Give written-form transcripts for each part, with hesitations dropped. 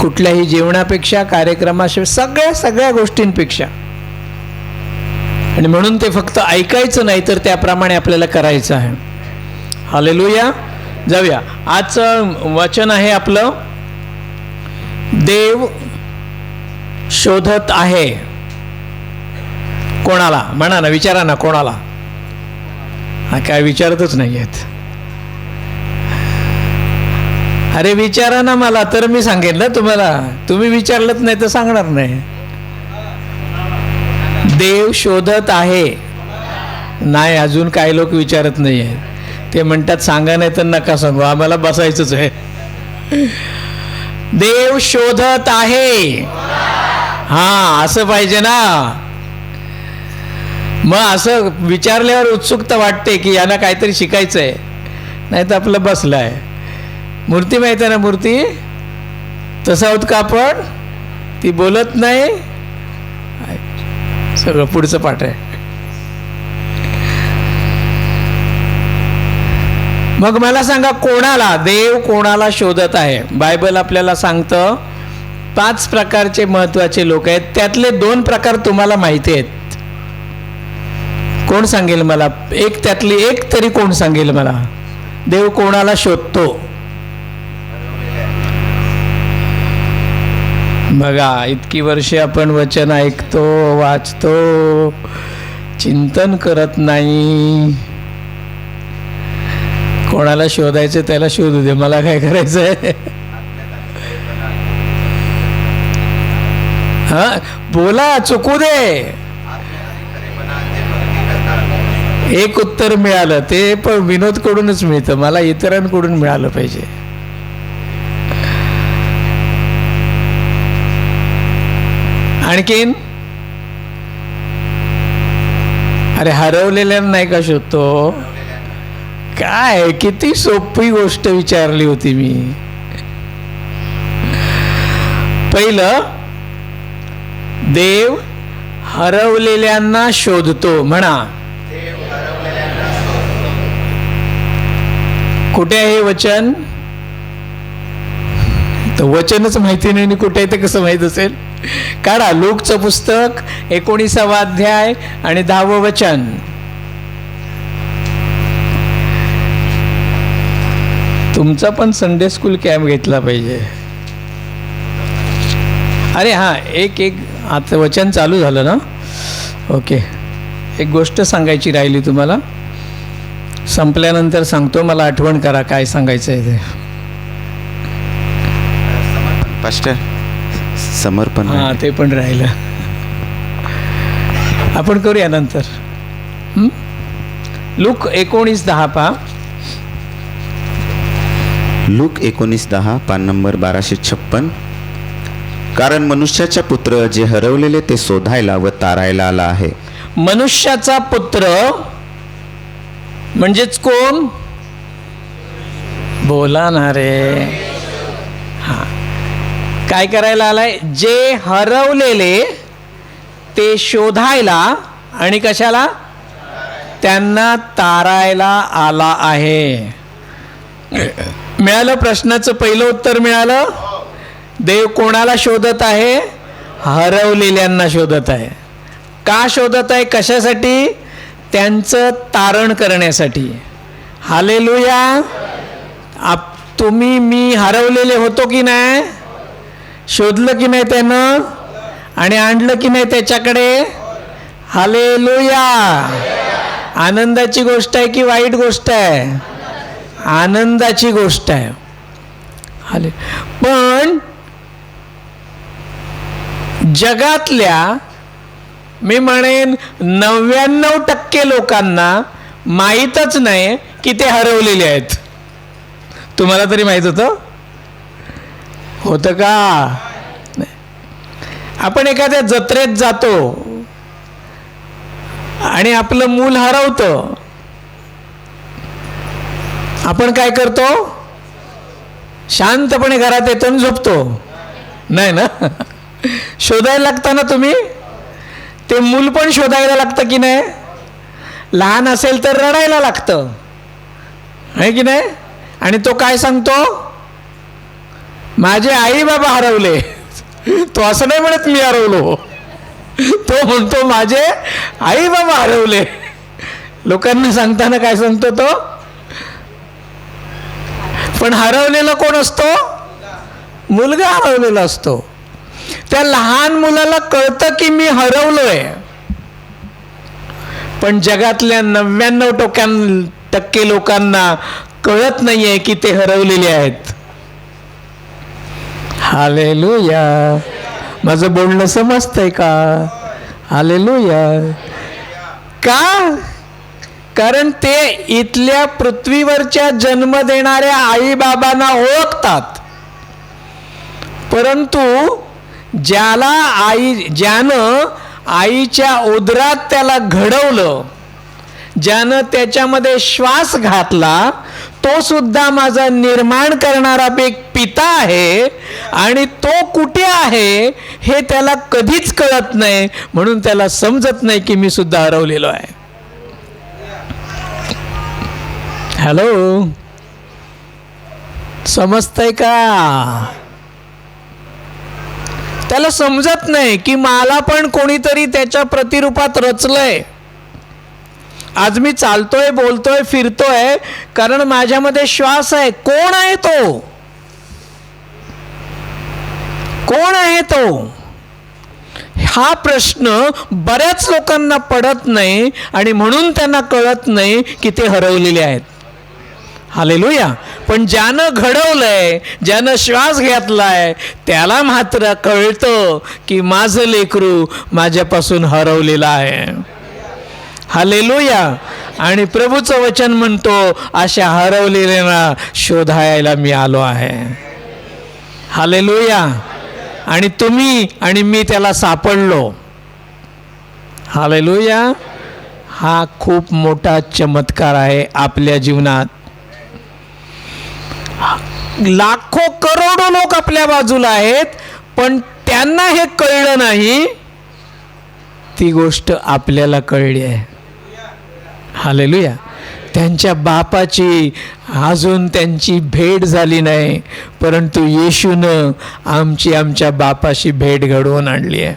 कुठल्याही जेवणापेक्षा, कार्यक्रमाशिवाय सगळ्या गोष्टींपेक्षा. आणि म्हणून ते फक्त ऐकायचं नाही तर त्याप्रमाणे आपल्याला करायचं आहे. हालेलुया. जाऊया. आजचं वचन आहे आपलं, देव शोधत आहे. कोणाला? म्हणा ना, विचारा ना, कोणाला? हा, काय विचारतच नाही आहेत. अरे विचारा ना मला, तर मी सांगेन ना तुम्हाला. तुम्ही विचारलंच नाही तर सांगणार नाही. देव शोधत आहे. नाही, अजून काही लोक विचारत नाही आहेत. ते म्हणतात सांगा नाही तर नका सांगू, आम्हाला बसायचंच आहे. देव शोधत आहे. हा, असं पाहिजे ना. मग असं विचारल्यावर उत्सुकता वाटते की यांना काहीतरी शिकायचं आहे. नाही तर आपलं बसलं आहे. मूर्ती माहिती आहे ना, मूर्ती तसं होत का आपण? ती बोलत नाही. सगळं पुढचं पाठ आहे. मग मला सांगा, कोणाला? देव कोणाला शोधत आहे? बायबल आपल्याला सांगतं 5 प्रकारचे महत्त्वाचे लोक आहेत. त्यातले 2 प्रकार तुम्हाला माहिती आहेत. कोण सांगेल मला? त्यातली एक तरी कोण सांगेल मला? देव कोणाला शोधतो? बघा, इतकी वर्षे आपण वचन ऐकतो, वाचतो, चिंतन करत नाही. कोणाला शोधायचं त्याला शोधू दे, मला काय करायचंय? हा, बोला, चुकू दे. एक उत्तर मिळालं, ते पण विनोद कडूनच मिळतं, मला इतरांकडून मिळालं पाहिजे. आणखीन? अरे हरवलेल्यांना नाही का शोधतो? काय किती सोपी गोष्ट विचारली होती मी. पहिलं, देव हरवलेल्यांना शोधतो. म्हणा, कुठे आहे वचन? तर वचनच माहिती नाही, कुठे आहे ते कसं माहित असेल? काढा लूकचं पुस्तक 19वा अध्याय आणि 10वं वचन. तुमचा पण संडे स्कूल कॅम्प घेतला पाहिजे. अरे हां, एक आता वचन चालू झालं ना. ओके, एक गोष्ट सांगायची राहिली तुम्हाला, संपल्यानंतर सांगतो. मला आठवण करा काय सांगायचं आहे ते. पास्टर, समर्पण. हां, ते पण राहिलं, आपण करूया नंतर. लूक 19:10 पहा. लूक 19:10, पान नंबर 1256. कारण मनुष्याचा पुत्र जे हरवलेले ते शोधायला व तारायला आला आहे. मनुष्याचा पुत्र म्हणजेच कोण? बोला ना रे. हा, काय करायला आलाय? जे हरवलेले ते शोधायला आणि कशाला? त्यांना तारायला आला आहे. मिळालं? प्रश्नाचं पहिलं उत्तर मिळालं. देव कोणाला शोधत आहे? हरवलेल्यांना शोधत आहे. का शोधत आहे? कशासाठी? त्यांचं तारण करण्यासाठी. हालेलुया. तुम्ही मी हरवलेले होतो की नाही? शोधलं की नाही त्यानं? आणि आणलं की नाही त्याच्याकडे? हालेलुया. आनंदाची गोष्ट आहे की वाईट गोष्ट आहे? आनंदाची गोष्ट आहे. हाले. पण जगातल्या मी म्हणेन 99% लोकांना माहीतच नाही की ते हरवलेले आहेत. तुम्हाला तरी माहीत होतं का? आपण एखाद्या जत्रेत जातो आणि आपलं मूल हरवतं. आपण काय करतो? शांतपणे घरात येतो आणि झोपतो. नाही ना? शोधायला लागतं ना तुम्ही. ते मूल पण शोधायला लागतं की नाही? लहान असेल तर रडायला लागतं, आहे की नाही? आणि तो काय सांगतो? माझे आई बाबा हरवले. तो असं नाही म्हणत मी हरवलो, तो म्हणतो माझे आई बाबा हरवले. लोकांना सांगताना काय सांगतो तो? पण हरवलेला कोण असतो? मुलगा हरवलेला असतो. त्या लहान मुलाला कळतं की मी हरवलोय, पण जगातल्या 99% लोकांना कळत नाहीये की ते हरवलेले आहेत. हालेलुया. माझं बोलणं समजतंय का? हालेलुया. का? कारण ते इथल्या पृथ्वीवरच्या जन्म देणाऱ्या आई बाबांना ओळखतात, परंतु ज्यानं आईच्या उदरात त्याला घडवलं, ज्यानं त्याच्यामध्ये श्वास घातला, तो सुद्धा माझा निर्माण करणारा एक पिता आहे आणि तो कुठे आहे हे त्याला कधीच कळत नाही. म्हणून त्याला समजत नाही की मी सुद्धा हरवलेलो आहे. हॅलो, समजतंय का? त्याला समजत नाही की मला पण कोणीतरी त्याच्या प्रतिरूपात रचलंय. आज मी चालतोय, बोलतोय, फिरतोय कारण माझ्यामध्ये श्वास आहे. कोण आहे तो? कोण आहे तो? हा प्रश्न बऱ्याच लोकांना पडत नाही आणि म्हणून त्यांना कळत नाही की ते हरवलेले आहेत. हालेलुया. पण ज्यानं घडवलंय, ज्यानं श्वास घेतलाय, त्याला मात्र कळतं की माझं लेकरू माझ्यापासून हरवलेलं आहे. हालेलुया. आणि प्रभूचं वचन म्हणतो अशा हरवलेल्यांना शोधायला मी आलो आहे. हालेलुया. आणि तुम्ही आणि मी त्याला सापडलो. हालेलुया. हा खूप मोठा चमत्कार आहे आपल्या जीवनात. लाखो करोडो लोक आपल्या बाजूला आहेत, पण त्यांना हे कळलं नाही. ती गोष्ट आपल्याला कळली आहे. हालेलुया. त्यांच्या बापाची अजून त्यांची भेट झाली नाही, परंतु येशूनं आमच्या बापाशी भेट घडवून आणली आहे.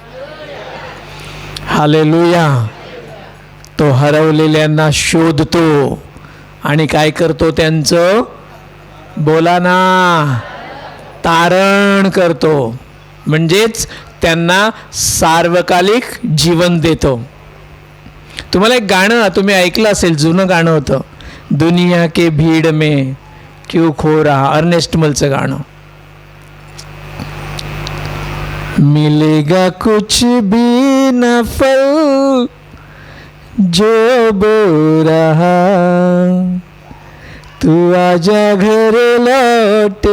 हालेलुया. तो हरवलेल्यांना शोधतो आणि काय करतो? त्यांचं, बोला ना, तारण करतो. म्हणजेच त्यांना सार्वकालिक जीवन देतो. तुम्हाला एक गाणं तुम्ही ऐकलं असेल, जुनं गाणं होतं, दुनिया के भीड़ में क्यों खो रहा, अर्नेस्ट मलचं गाणं. मिलेगा कुछ भी न फल जो बो रहा, तू आजा घर लौट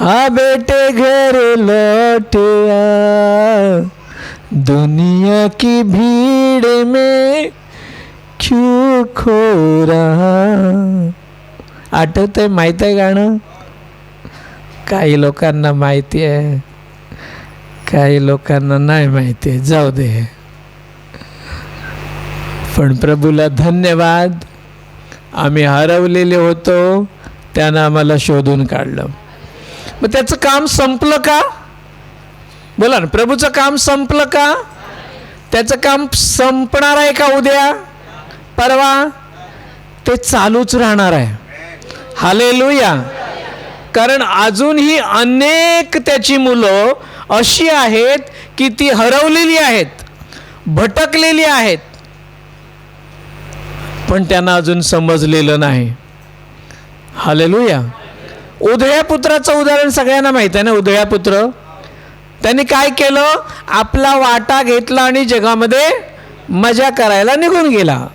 आ बेटे घर लौट आ, दुनिया की भीड़ में क्यों खो रहा. आठवतंय? माहीत आहे गाणं? काही लोकांना माहिती आहे, काही लोकांना नाही माहिती आहे. जाऊ दे. पण प्रभूला धन्यवाद, आम्ही हरवलेले होतो, त्यानं आम्हाला शोधून काढलं. मग त्याचं काम संपलं का? बोला ना. प्रभूचं काम संपलं का? त्याचं काम संपणार आहे का उद्या, परवा? ते चालूच राहणार आहे. हालेलुया. कारण अजूनही अनेक त्याची मुलं अशी आहेत की ती हरवलेली आहेत, भटकलेली आहेत, पण त्यांना अजून समजलेलं नाही. हालेलुया. उधळ्या पुत्राचं उदाहरण सगळ्यांना माहित आहे ना. उधळ्या पुत्र, त्यांनी काय केलं? आपला वाटा घेतला आणि जगामध्ये मजा करायला निघून गेला.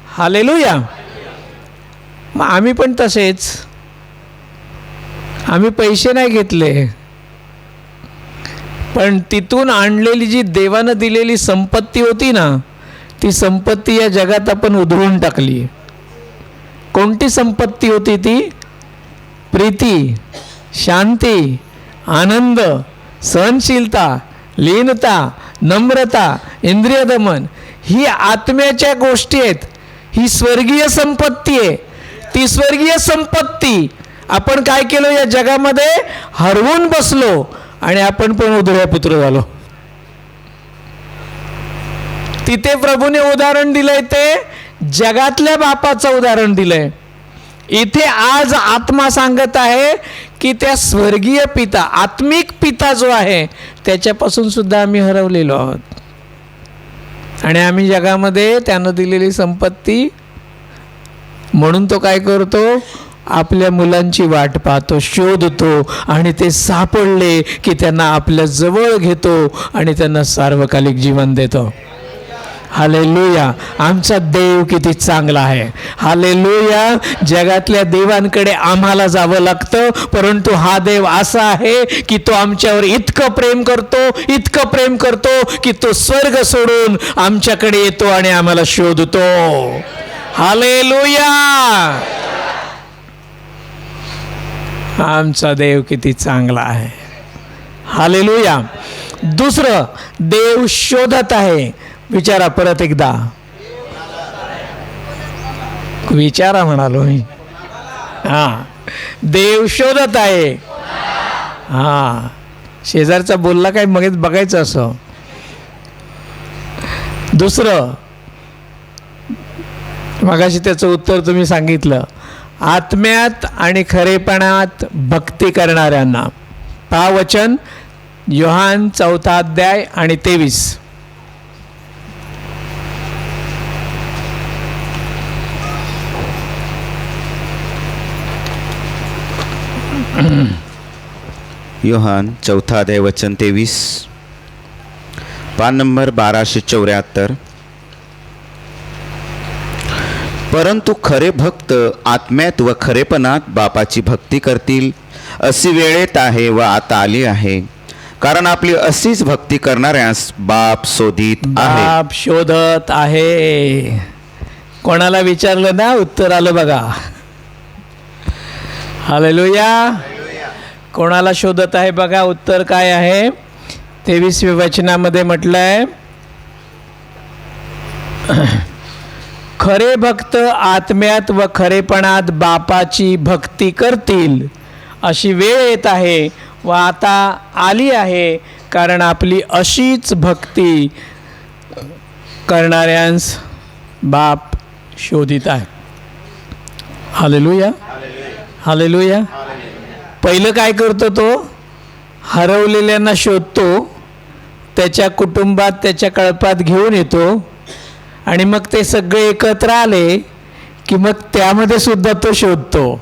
हालेलुया. मग आम्ही पण तसेच. आम्ही पैसे नाही घेतले, पण तिथून आणलेली जी देवानं दिलेली संपत्ती होती ना, ती संपत्ती या जगात आपण उधळून टाकली. कोणती संपत्ती होती ती? प्रीती, शांती, आनंद, सहनशीलता, लीनता, नम्रता, इंद्रिय दमन. ही आत्म्याच्या गोष्टी आहेत. ही स्वर्गीय संपत्ती आहे. ती स्वर्गीय संपत्ती आपण काय केलं, या जगामध्ये हरवून बसलो आणि आपण पण उधळ्या पुत्र झालो. तिथे प्रभूने उदाहरण दिलंय ते जगातल्या बापाचं उदाहरण दिलंय. इथे आज आत्मा सांगत आहे की त्या स्वर्गीय पिता, आत्मिक पिता जो आहे त्याच्यापासून सुद्धा आम्ही हरवलेलो आहोत. आणि आम्ही जगामध्ये त्यानं दिलेली संपत्ती, म्हणून तो काय करतो, आपल्या मुलांची वाट पाहतो, शोधतो आणि ते सापडले की त्यांना आपल्या जवळ घेतो आणि त्यांना सार्वकालिक जीवन देतो. हालेलुया. आमचा देव किती चांगला आहे. हालेलुया. जगातल्या देवांकडे आम्हाला जावं लागतं, परंतु हा देव असा आहे की तो आमच्यावर इतकं प्रेम करतो, इतकं प्रेम करतो की तो स्वर्ग सोडून आमच्याकडे येतो आणि आम्हाला शोधतो. हालेलुया. आमचा देव किती चांगला आहे. हालेलुया. दुसरं, देव शोधत आहे. विचारा परत एकदा, विचारा म्हणालो मी. हां, देव शोधत आहे. हां, शेजारचा बोलला काय मगच बघायचं असं. दुसरं, मगाशी त्याचं उत्तर तुम्ही सांगितलं, आत्म्यात आणि खरेपणात भक्ती करणाऱ्यांना. पहा वचन, योहान 4 अध्याय आणि 23. योहान 4 अध्याय वचन 23, पान नंबर 1274. परंतु खरे भक्त आत्म्यात व खरेपणात बापाची भक्ती करतील, अशी वेळ येत आहे व आता आली आहे, कारण आपली अशीच भक्ती करणाऱ्यास बाप शोधित आहे. बाप शोधत आहे. कोणाला विचारलं ना, उत्तर आलं बघा. हालेलुया. कोणाला शोधत आहे बघा, उत्तर काय आहे. 23व्या वचनामध्ये म्हटलंय, खरे भक्त आत्म्यात व खरेपणात बापाची भक्ती करतील, अशी वेळ येत आहे व आता आली आहे, कारण आपली अशीच भक्ती करणाऱ्यांस बाप शोधित आहे. हालेलुया. हालेलुया. पहिलं काय करतो तो, हरवलेल्यांना शोधतो, त्याच्या कुटुंबात त्याच्या कळपात घेऊन येतो आणि मग ते सगळे एकत्र आले की मग त्यामध्ये सुद्धा तो शोधतो.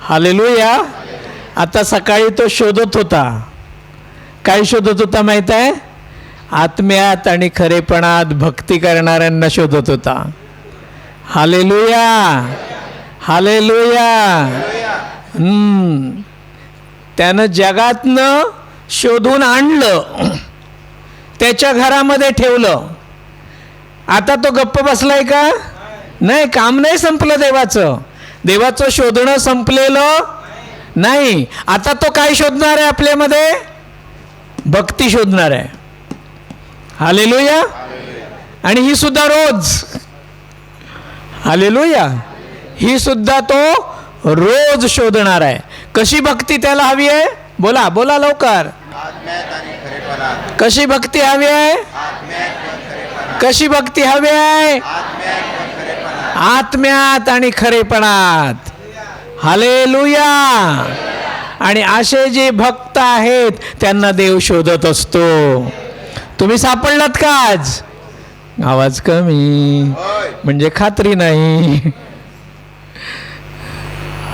हालेलुया. आता सकाळी तो शोधत होता. काय शोधत होता माहीत आहे? आत्म्यात आणि खरेपणात भक्ती करणाऱ्यांना शोधत होता. हालेलुया. हालेलुया. त्यानं जगातनं शोधून आणलं, त्याच्या घरामध्ये ठेवलं. आता तो गप्प बसलाय का? नाही. काम नाही संपलं देवाचं. देवाचं शोधणं संपलेलं नाही. आता तो काय शोधणार आहे? आपल्यामध्ये भक्ती शोधणार आहे. हालेलुया. आणि ही सुद्धा रोज. हालेलुया. ही सुद्धा तो रोज शोधणार आहे. कशी भक्ती त्याला हवी आहे? बोला बोला लवकर. कशी भक्ती हवी आहे? कशी भक्ती हवी आहे? आत्म्यात आणि खरेपणात. हालेलुया. आणि असे जे भक्त आहेत त्यांना देव शोधत असतो. तुम्ही सापडलात का आज? आवाज कमी म्हणजे खात्री नाही.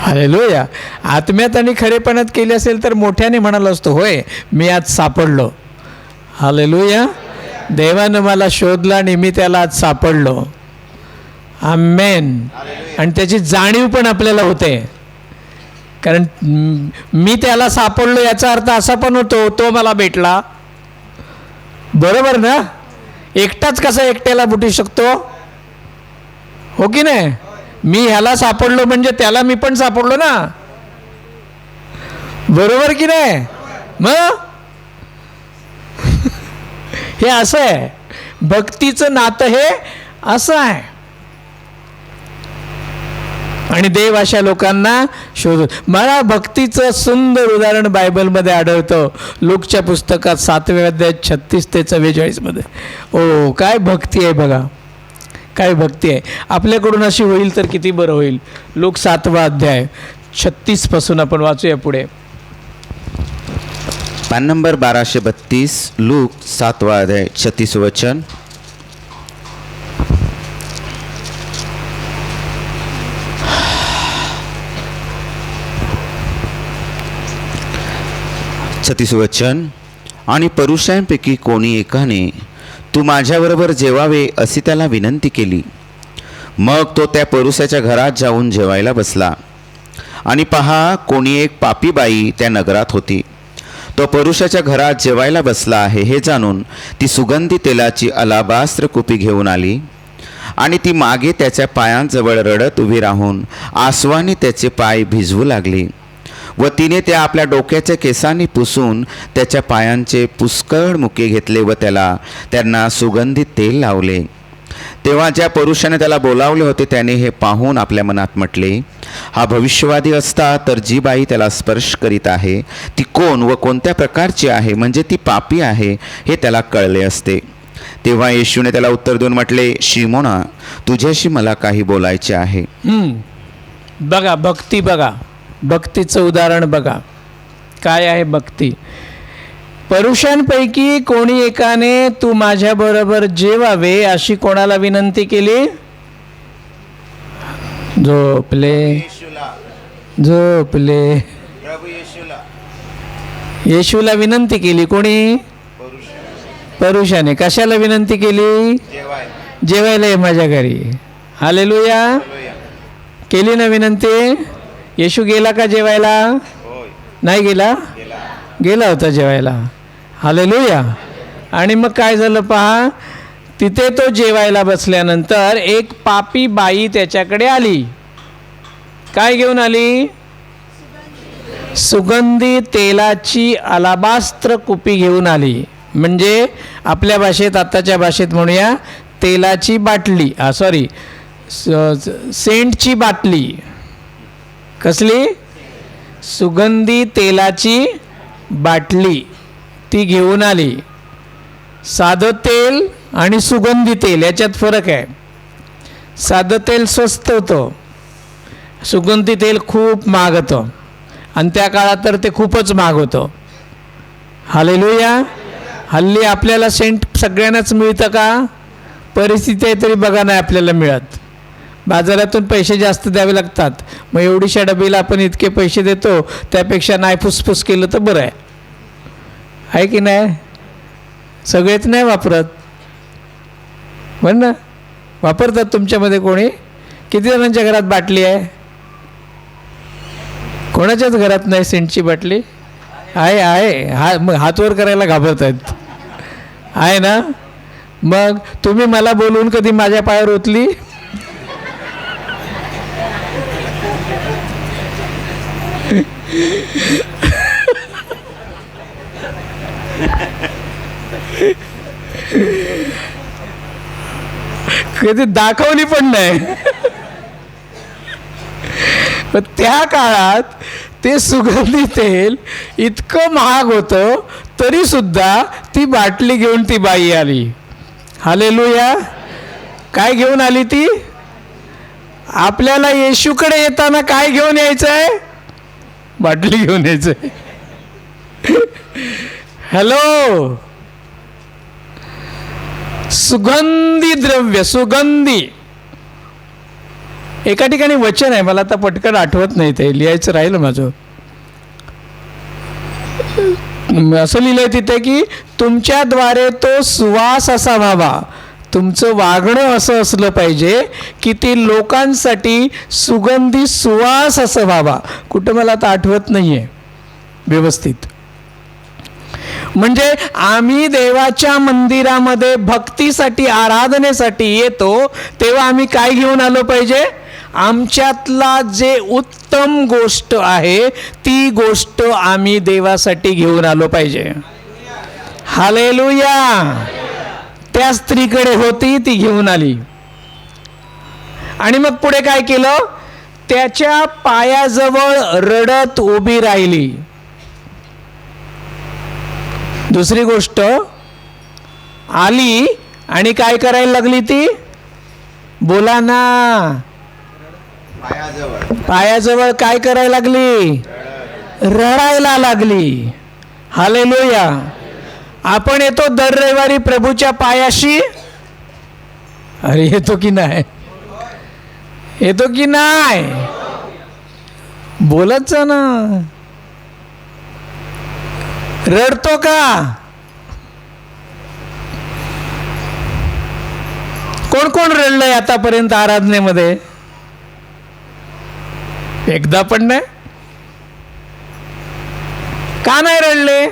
हालेलुया. आत्म्यात आणि खरेपणात केली असेल तर मोठ्याने म्हणालो असतो, होय मी आज सापडलो. हालेलुया. देवानं मला शोधलं आणि मी त्याला आज सापडलो. आमेन. आणि त्याची जाणीव पण आपल्याला होते, कारण मी त्याला सापडलो याचा अर्थ असा पण होतो तो मला भेटला. बरोबर ना? एकटाच कसा एकट्याला भेटू शकतो? हो की नाही? मी ह्याला सापडलो म्हणजे त्याला मी पण सापडलो ना. बरोबर की नाही? मग हे असं आहे. भक्तीचं नातं हे असं आहे. आणि देव अशा लोकांना शोधतो. मला भक्तीचं सुंदर उदाहरण बायबलमध्ये आढळतं. लूकच्या पुस्तकात 7व्या अध्यायात 36 ते 44 मध्ये. ओ काय भक्ती आहे बघा, काय भक्ती आहे. आपल्याकडून अशी होईल तर किती बरं होईल. लूक 7वा अध्याय 36 पासून आपण वाचूया पुढे. पान नंबर 1232, लूक 7वा अध्याय 36 वचन. वचन. आणि पुरुषांपैकी कोणी एकाने तू माझ्याबरोबर जेवावे अशी त्याला विनंती केली. मग तो त्या पुरुषाच्या घरात जाऊन जेवायला बसला. आणि पहा, कोणी एक पापी बाई त्या नगरात होती. तो पुरुषाच्या घरात जेवायला बसला आहे हे जाणून ती सुगंधी तेलाची अलाबास्त्र कुपी घेऊन आली आणि ती मागे त्याच्या पायांजवळ रडत उभी राहून आसवाने त्याचे पाय भिजवू लागली व तिने त्या आपल्या डोक्याच्या केसांनी पुसून त्याच्या पायांचे पुष्कळ मुके घेतले व त्यांना सुगंधित तेल लावले. तेव्हा ज्या पुरुषाने त्याला बोलावले होते त्याने हे पाहून आपल्या मनात म्हटले, हा भविष्यवादी असता तर जी बाई त्याला स्पर्श करीत आहे ती कोण व कोणत्या प्रकारची आहे, म्हणजे ती पापी आहे हे त्याला कळले असते. तेव्हा येशूने त्याला उत्तर देऊन म्हटले, शिमोना, तुझ्याशी मला काही बोलायचे आहे. बघा भक्ती, बघा भक्तीचं उदाहरण बघा. काय आहे भक्ती. पुरुषांपैकी कोणी एकाने तू माझ्याबरोबर जेवावे अशी कोणाला विनंती केली. झोपले येशूला विनंती केली. कोणी. पुरुषाने. कशाला विनंती केली. जेवायला ये माझ्या घरी. हालेलुया. केली ना विनंती. येशू गेला का जेवायला. नाही गेला. गेला होता जेवायला. हालेलुया. आणि मग काय झालं पहा, तिथे तो जेवायला बसल्यानंतर एक पापी बाई त्याच्याकडे आली. काय घेऊन आली. सुगंधी तेलाची अलाबास्त्र कुपी घेऊन आली. म्हणजे आपल्या भाषेत, आत्ताच्या भाषेत म्हणूया, तेलाची बाटली. सेंटची बाटली. कसली. सुगंधी तेलाची बाटली ती घेऊन आली. साधं तेल आणि सुगंधी तेल याच्यात फरक आहे. साधं तेल स्वस्त होतं, सुगंधी तेल खूप महाग होतं. आणि त्या काळात तर ते खूपच महाग होतं. हालेलुया. हल्ली आपल्याला सेंट सगळ्यांनाच मिळतं का. परिस्थिती आहे तरी बघा नाही आपल्याला मिळत. बाजारातून पैसे जास्त द्यावे लागतात. मग एवढीशा डबीला आपण इतके पैसे देतो, त्यापेक्षा नाही फुसफुस केलं तर बरं आहे की नाही. सगळेच नाही वापरत. म्हण ना, वापरतात तुमच्यामध्ये कोणी. किती जणांच्या घरात बाटली आहे. कोणाच्याच घरात नाही सेंटची बाटली. आहे. मग हातवर करायला घाबरत आहेत. आहे ना. मग तुम्ही मला बोलवून कधी माझ्या पायावर ओतली. कधी दाखवली पण नाही. पण त्या काळात ते सुगंधी तेल इतकं महाग होतं तरी सुद्धा ती बाटली घेऊन ती बाई आली. हालेलुया. काय घेऊन आली ती. आपल्याला येशूकडे येताना काय घेऊन यायचंय. बाटली घेऊन यायचंय. हॅलो. सुगंधी द्रव्य. सुगंधी. एका ठिकाणी वचन आहे, मला आता पटकन आठवत नाही, ते लिहायचं राहिलं माझं. असं लिहिलंय तिथे की तुमच्याद्वारे तो सुवास असा व्हावा. तुमचं वागणं असं असलं पाहिजे की ती लोकांसाठी सुगंधी सुवास असं व्हावा. कुठं मला आता आठवत नाही आहे व्यवस्थित. म्हणजे आम्ही देवाच्या मंदिरामध्ये भक्तीसाठी, आराधनेसाठी येतो तेव्हा आम्ही काय घेऊन आलो पाहिजे. आमच्यातला जे उत्तम गोष्ट आहे ती गोष्ट आम्ही देवासाठी घेऊन आलो पाहिजे. हालेलुया. त्या स्त्रीकडे होती, ती घेऊन आली. आणि मग पुढे काय केलं. त्याच्या पायाजवळ रडत उभी राहिली. दुसरी गोष्ट, आली आणि काय करायला लागली ती? बोला ना. पायाजवळ काय करायला लागली? रडायला लागली. हालेलुया. आपण येतो दर रविवारी प्रभूच्या पायाशी? अरे येतो की नाही? येतो की नाही? बोलत जा ना. रडतो का? कोण कोण रडलंय आतापर्यंत आराधनेमध्ये? एकदा पण नाही? का नाही रडले?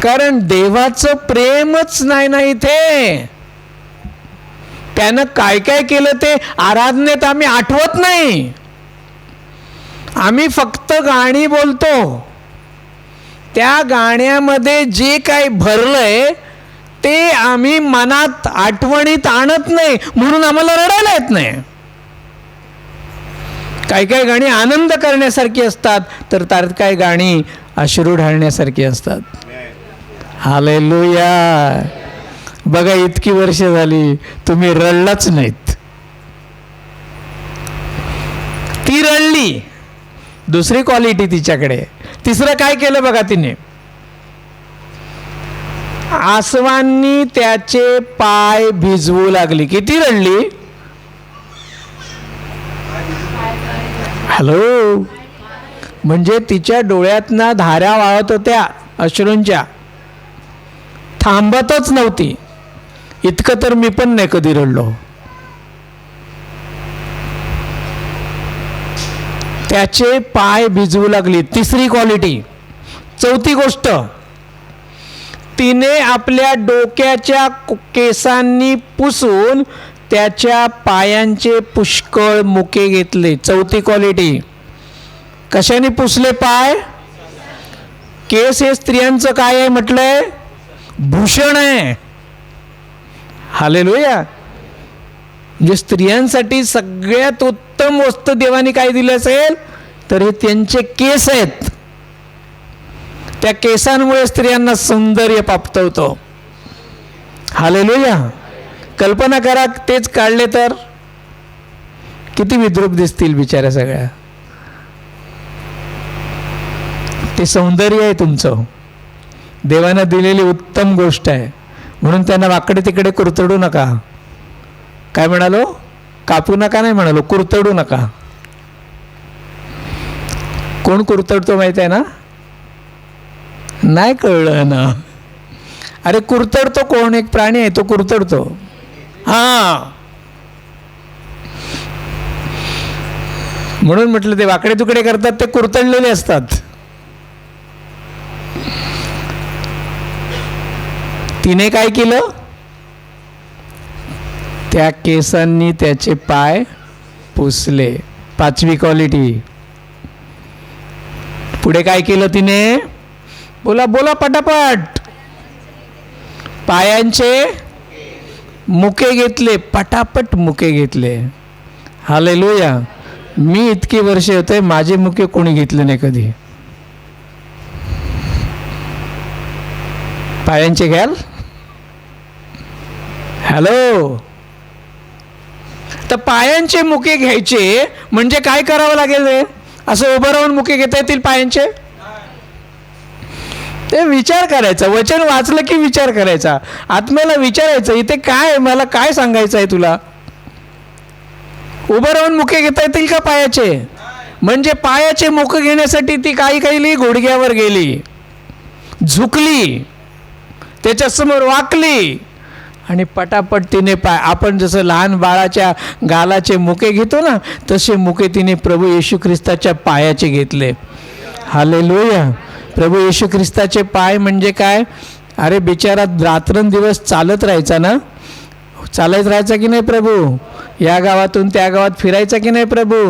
कारण देवाचं प्रेमच नाही ना इथे. त्यानं काय काय केलं ते आराधनेत आम्ही आठवत नाही. आम्ही फक्त गाणी बोलतो. त्या गाण्यामध्ये जे काही भरलंय ते आम्ही मनात आठवणीत आणत नाही, म्हणून आम्हाला रडायला येत नाही. काही काही गाणी आनंद करण्यासारखी असतात, तर काही गाणी अश्रू ढाळण्यासारखी असतात. हालेलुया. बघा, इतकी वर्ष झाली तुम्ही रडलाच नाहीत. ती रडली. दुसरी क्वालिटी तिच्याकडे. तिसरं काय केलं बघा तिने? आसवांनी त्याचे पाय भिजवू लागली. किती रडली? हॅलो. म्हणजे तिच्या डोळ्यातनं धारा वाहत होत्या अश्रूंच्या, थांबतच नव्हती. इतकं तर मी पण नाही कधी रडलो. त्याचे पाय भिजवू लागली. तिसरी क्वालिटी. चौथी गोष्ट, तिने आपल्या डोक्याच्या केसांनी पुसून त्याच्या पायांचे पुष्कळ मुके घेतले. चौथी क्वालिटी. कशाने पुसले पाय? केस हे स्त्रियांचं काय आहे म्हटलंय? भूषण आहे. हालेलुया. म्हणजे स्त्रियांसाठी सगळ्यात उत्तम वस्तू देवाने काय दिलं असेल तर हे त्यांचे केस आहेत. त्या केसांमुळे स्त्रियांना सौंदर्य प्राप्त होतं. हालेलुया. कल्पना करा, तेच काढले तर किती विद्रूप दिसतील बिचाऱ्या सगळ्या. ते सौंदर्य आहे तुमचं, देवानं दिलेली उत्तम गोष्ट आहे. म्हणून त्यांना वाकडे तिकडे कुरतडू नका. काय म्हणालो? कापू नका नाही म्हणालो, कुरतडू नका. कोण कुरतडतो माहित आहे ना? नाही कळलं ना? अरे कुरतडतो कोण? एक प्राणी आहे तो कुरतडतो. हा, म्हणून म्हटलं ते वाकडे तुकडे करतात ते कुरतडलेले असतात. तिने काय केलं? त्या केसांनी त्याचे पाय पुसले. पाचवी क्वालिटी. पुढे काय केलं तिने? बोला बोला पटापट. पायांचे मुके घेतले. पटापट मुके घेतले. हालेलुया. मी इतकी वर्षे होते, माझे मुके कोणी घेतले नाही कधी. पायांचे घ्याल? हॅलो. तर पायांचे मुके घ्यायचे म्हणजे काय करावं लागेल रे? असं उभं राहून मुके घेता येतील पायांचे? ते विचार करायचा. वचन वाचलं की विचार करायचा. आत्म्याला विचारायचं, इथे काय, मला काय सांगायचं आहे तुला? उभं राहून मुके घेता येतील का पायाचे? म्हणजे पायाचे मुके घेण्यासाठी ती काही काही घोडग्यावर गेली, झुकली, त्याच्यासमोर वाकली आणि पटापट तिने पाय, आपण जसं लहान बाळाच्या गालाचे मुके घेतो ना, तसे मुके तिने प्रभू येशू ख्रिस्ताच्या पायाचे घेतले. हालेलुया. प्रभू येशू ख्रिस्ताचे पाय म्हणजे काय? अरे बिचारा रात्रंदिवस चालत राहायचा ना, चालत राहायचा की नाही प्रभू? या गावातून त्या गावात फिरायचा की नाही प्रभू?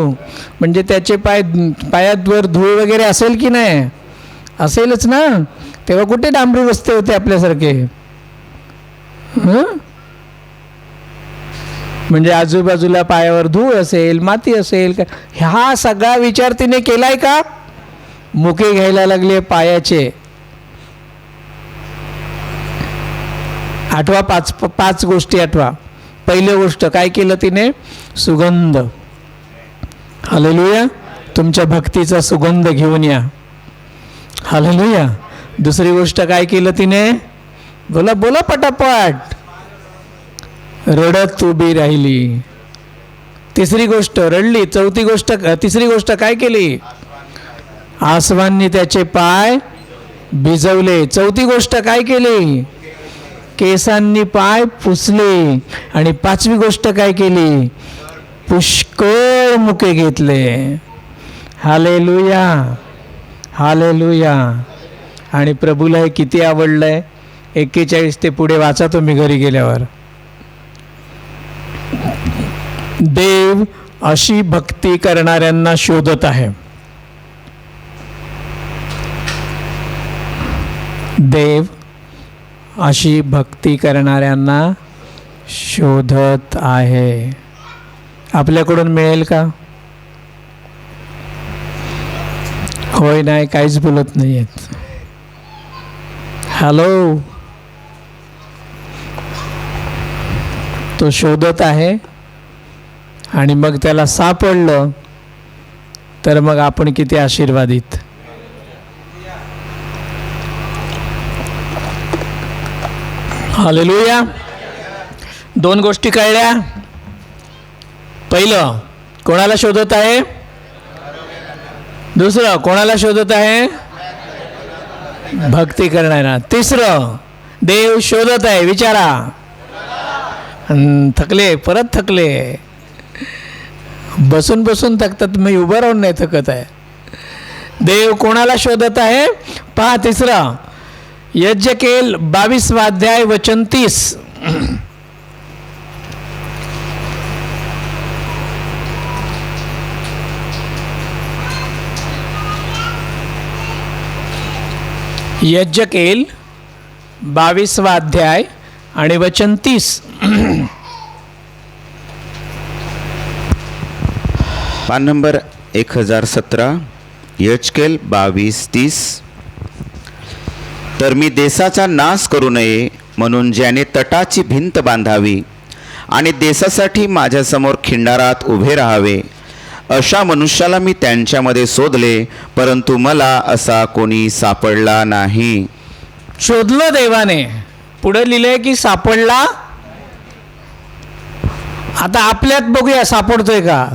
म्हणजे त्याचे पायात वर धूळ वगैरे असेल की नाही? असेलच ना. तेव्हा कुठे डांबरी रस्ते होते आपल्यासारखे? म्हणजे आजूबाजूला पायावर धूळ असेल, माती असेल का, हा सगळा विचार तिने केलाय का? मुके घ्यायला लागले पायाचे. आठवा, पाच गोष्टी आठवा. पहिली गोष्ट काय केलं तिने? सुगंध. हालेलुया. तुमच्या भक्तीचा सुगंध घेऊन या. हालेलुया. दुसरी गोष्ट काय केलं तिने? बोला बोला पटापट. रडत उभी राहिली. तिसरी गोष्ट रडली. तिसरी गोष्ट काय केली? आसवांनी त्याचे पाय भिजवले. चौथी गोष्ट काय केली? केसांनी पाय पुसले. आणि पाचवी गोष्ट काय केली? पुष्कळ मुके घेतले. Hallelujah, hallelujah. आणि प्रभूला हे किती आवडलंय. 41 ते पुढे वाचा तुम्ही घरी गेल्यावर. देव अशी भक्ती करणाऱ्यांना शोधत आहे. देव अशी भक्ती करणाऱ्यांना शोधत आहे. आपल्याकडून मिळेल का? होय नाही, काहीच बोलत नाही आहेत. हॅलो. तो शोधत आहे आणि मग त्याला सापडलं तर मग आपण किती आशीर्वादित. हालेलुया. दोन गोष्टी कळल्या. पहिलं, कोणाला शोधत आहे? दुसरं, कोणाला शोधत आहे? भक्ती करणारा. तिसरं, देव शोधत आहे. विचारा. थकले, परत थकले. बसून बसून थकतात, मी उभं राहून नाही थकत आहे. देव कोणाला शोधत आहे? पहा तिसरं, यज्ञकेल 22 अध्याय वचन 30. यज्ञकेल 22 अध्याय आणि वचन 30. पान नंबर 1017, यज्ञकेल 22:30. तर मी देशाचा नाश करू नये म्हणून ज्याने तटाची भिंत बांधावी आणि देशासाठी माझ्यासमोर खिंडारात उभे राहावे, अशा मनुष्याला मी त्यांच्यामध्ये शोधले, परंतु मला असा कोणी सापडला नाही. शोधलं देवाने. पुढे लिहिलंय की सापडला. आता आपल्यात बघूया सापडतोय का.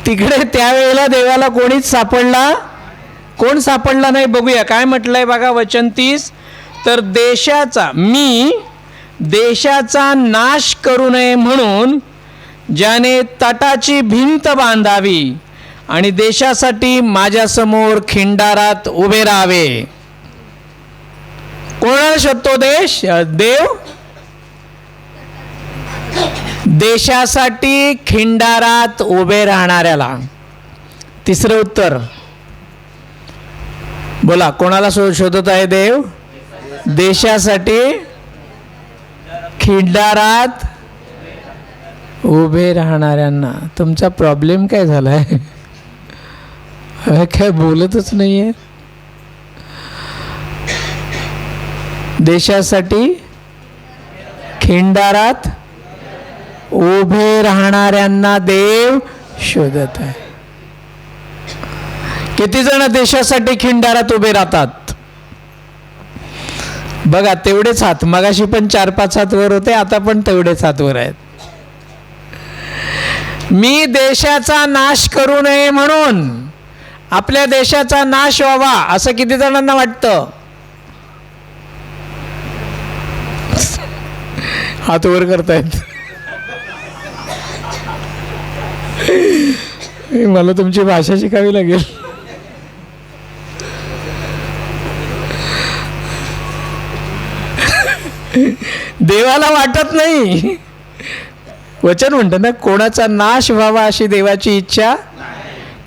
तिकडे त्यावेळेला देवाला कोणीच सापडला. कोण सापडला नाही बघूया. काय म्हटलंय बघा वचन 30. तर मी देशाचा नाश करू नये म्हणून ज्याने तटाची भिंत बांधावी आणि देशासाठी माझ्यासमोर खिंडारात उभे राहावे. कोणाला शोधतो देव? देशासाठी खिंडारात उभे राहणाऱ्याला. तिसरं उत्तर बोला, कोणाला शोधत आहे देव? देशासाठी खिंडारात उभे राहणाऱ्यांना. तुमचा प्रॉब्लेम काय झालाय? काय बोलतच नाहीये. देशासाठी खिंडारात उभे राहणाऱ्यांना देव शोधत आहे. किती जण देशासाठी खिंडारात उभे राहतात बघा. तेवढेच हात. मगाशी पण 4-5 हात वर होते, आता पण तेवढेच हात वर आहेत. मी देशाचा नाश करू नये म्हणून, आपल्या देशाचा नाश व्हावा असं किती जणांना वाटतं? हात वर करतायत. मला तुमची भाषा शिकावी लागेल. देवाला वाटत नाही. वचन म्हणतं ना, कोणाचा नाश व्हावा अशी देवाची इच्छा.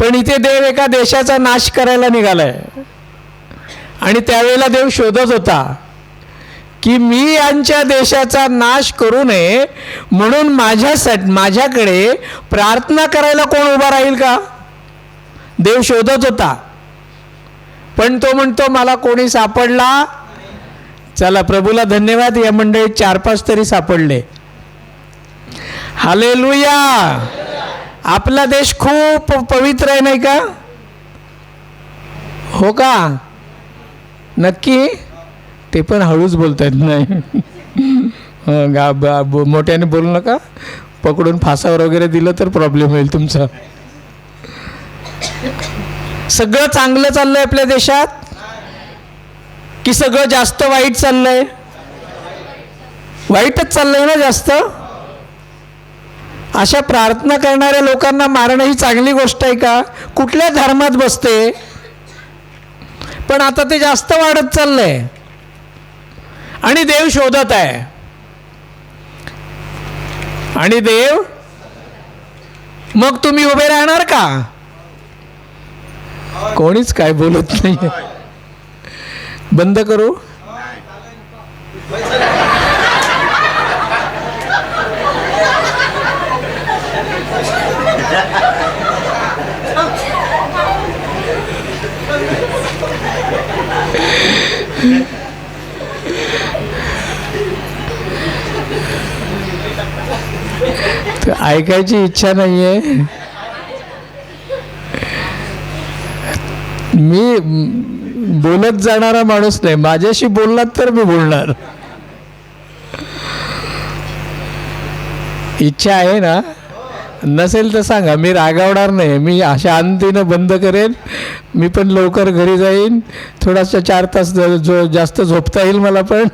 पण इथे देव एका देशाचा नाश करायला निघालाय. आणि त्यावेळेला देव शोधत होता की मी यांच्या देशाचा नाश करू नये म्हणून माझ्याकडे प्रार्थना करायला कोण उभा राहील का? देव शोधत होता, पण तो म्हणतो मला कोणी सापडला. चला, प्रभूला धन्यवाद, या मंडळीत 4-5 तरी सापडले. हालेलुया. आपला देश खूप पवित्र आहे नाही का? हो का? नक्की? ते पण हळूच बोलतायत. नाही मोठ्याने बोलू नका, पकडून फासावर वगैरे दिलं तर प्रॉब्लेम होईल तुमचा. सगळं चांगलं चाललंय आपल्या देशात की सगळं जास्त वाईट चाललंय? वाईटच चाललंय ना जास्त. अशा प्रार्थना करणाऱ्या लोकांना मारणं ही चांगली गोष्ट आहे का? कुठल्या धर्मात बसते? पण आता ते जास्त वाढत चाललंय आणि देव शोधत आहे. आणि देव, मग तुम्ही उभे राहणार का? कोणीच काय बोलत नाही. बंद करू? ऐकायची इच्छा नाहीये. मी बोलत जाणारा माणूस नाही. माझ्याशी बोललात तर मी बोलणार. इच्छा आहे ना? नसेल तर सांगा, मी रागावणार नाही. मी शांतीनं बंद करेन. मी पण लवकर घरी जाईन. थोडासा 4 तास जास्त झोपता येईल मला पण.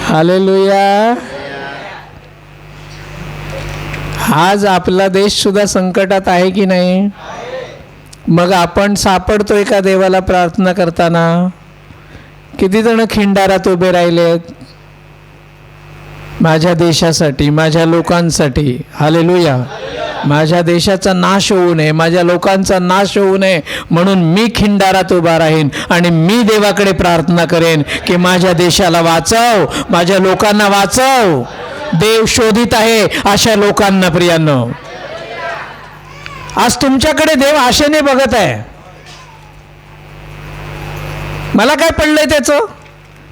हालेलुया. आज आपला देश सुद्धा संकटात आहे की नाही? मग आपण सापडतोय का देवाला प्रार्थना करताना? किती जण खिंडारात उभे राहिलेत माझ्या देशासाठी, माझ्या लोकांसाठी. हालेलुया. माझ्या देशाचा नाश होऊ नये, माझ्या लोकांचा नाश होऊ नये म्हणून मी खिंडारात उभा राहीन आणि मी देवाकडे प्रार्थना करेन की माझ्या देशाला वाचव, माझ्या लोकांना वाचव. देव शोधित आहे अशा लोकांना. प्रियांनो, आज तुमच्याकडे देव आशेने बघत आहे. मला काय पडलंय त्याचं?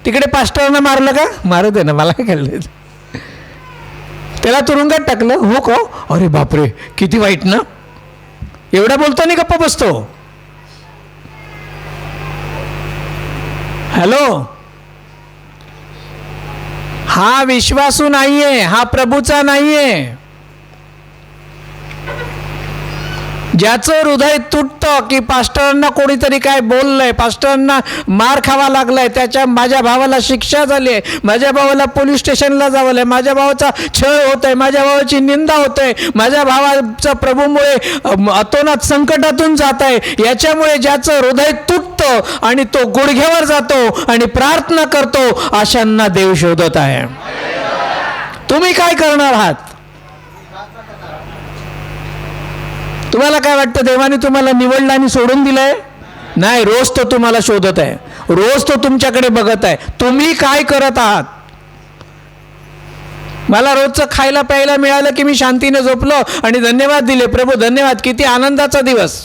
तिकडे पास्टरनं मारलं का? मारू दे ना, मला काय कळलंय. त्याला तुरुंगात टाकलं. हो का? अरे बापरे, किती वाईट ना. एवढा बोलताना गप्पा बसतो. हॅलो, हा विश्वासू नाहीये, हा प्रभूचा नाहीये. ज्याचं हृदय तुटतं की पास्टरांना कोणीतरी काय बोललंय, पास्टरांना मार खावा लागलाय, माझ्या भावाला शिक्षा झाली आहे, माझ्या भावाला पोलीस स्टेशनला जावं आहे, माझ्या भावाचा छळ होत आहे, माझ्या भावाची निंदा होत आहे, माझ्या भावाचा प्रभूमुळे अतोनात संकटातून जात आहे, याच्यामुळे ज्याचं हृदय तुटतं आणि तो गुडघ्यावर जातो आणि प्रार्थना करतो, अशांना देव शोधत आहे. तुम्ही काय करणार आहात? तुम्हाला काय वाटतं? देवाने तुम्हाला निवडलं आणि सोडून दिलंय? नाही, रोज तो तुम्हाला शोधत आहे, रोज तो तुमच्याकडे बघत आहे. तुम्ही काय करत आहात? मला रोजचं खायला प्यायला मिळालं की मी शांतीने झोपलो आणि धन्यवाद दिले, प्रभू धन्यवाद, किती आनंदाचा दिवस.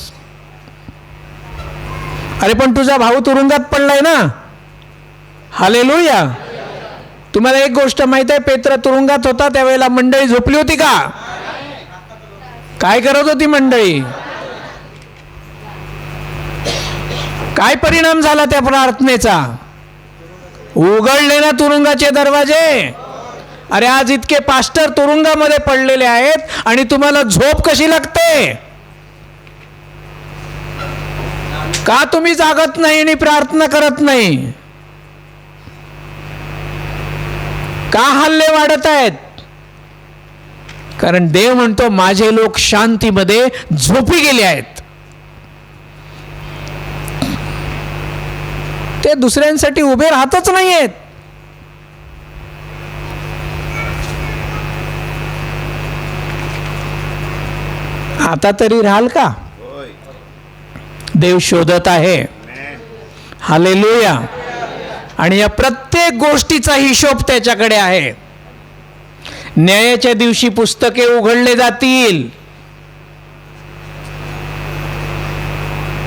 अरे पण तुझा भाऊ तुरुंगात पडलाय ना. हालेलुया. तुम्हाला एक गोष्ट माहित आहे, पेत्र तुरुंगात होता त्यावेळेला मंडळी झोपली होती का? काय करत होती मंडळी? काय परिणाम झाला त्या प्रार्थनेचा? उघडले ना तुरुंगाचे दरवाजे. अरे आज इतके पास्टर तुरुंगामध्ये पडलेले आहेत आणि तुम्हाला झोप कशी लागते? का तुम्ही जागत नाही आणि प्रार्थना करत नाही? का हल्ले वाढत आहेत? कारण देव म्हणतो माझे लोक शांतीमध्ये झोपी गेले आहेत. ते दुसऱ्यांसाठी उभे राहतच नाहीयेत. आता तरी राहाल का? देव शोधत आहे. हालेलुया. आणि या प्रत्येक गोष्टीचा हिशोब त्याच्याकडे आहे. न्यायाच्या दिवशी पुस्तके उघडले जातील.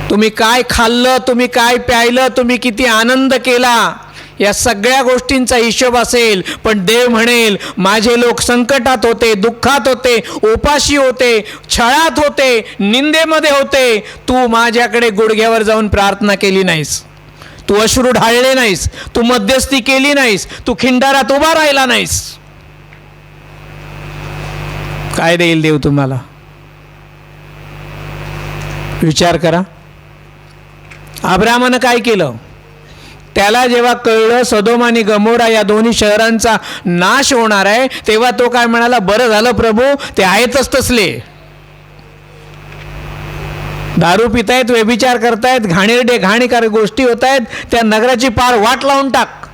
तुम्ही काय खाल्लं, तुम्ही काय प्यायलं, तुम्ही किती आनंद केला, या सगळ्या गोष्टींचा हिशोब असेल. पण देव म्हणेल, माझे लोक संकटात होते, दुःखात होते, उपाशी होते, छळात होते, निंदेमध्ये होते, तू माझ्याकडे गुडघ्यावर जाऊन प्रार्थना केली नाहीस, तू अश्रू ढाळले नाहीस, तू मध्यस्थी केली नाहीस, तू खिंडारात उभा राहिला नाहीस. काय देईल देव तुम्हाला? विचार करा. अब्रामानं काय केलं? त्याला जेव्हा कळलं सदोम आणि गमोरा या दोन्ही शहरांचा नाश होणार आहे, तेव्हा तो काय म्हणाला? बरं झालं प्रभू, ते आहेतच तसले, दारू पितायत, व्यभिचार करतायत, घाणीकार गोष्टी होत आहेत, त्या नगराची पार वाट लावून टाक,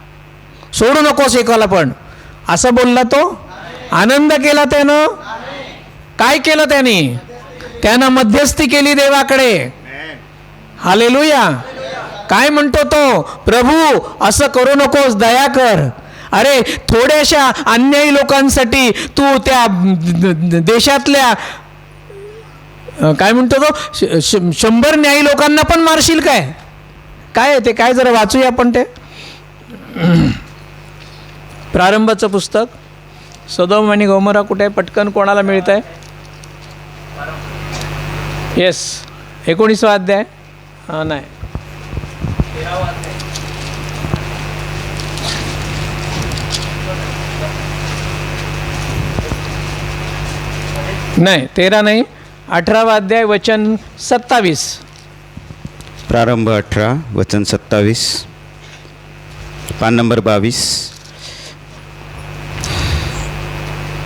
सोडू नकोस एकाला पण. असं बोलला तो. आनंद केला त्यानं. काय केलं त्यानं मध्यस्थी केली देवाकडे. हालेलुया. काय म्हणतो तो? प्रभू असं करू नकोस, दया कर. अरे थोड्याशा अन्यायी लोकांसाठी तू त्या देशातल्या काय म्हणतो तो 100 न्यायी लोकांना पण मारशील काय? काय ते काय जरा वाचूया आपण ते प्रारंभाचं पुस्तक. सदोम आणि गोमोरा कुठे आहे? पटकन कोणाला मिळत आहे? येस, 19वा अध्याय. हां नाही, 13वा अध्याय. नाही 13 नाही, 18वा अध्याय वचन 27. प्रारंभ 18 वचन 27, पान नंबर 22.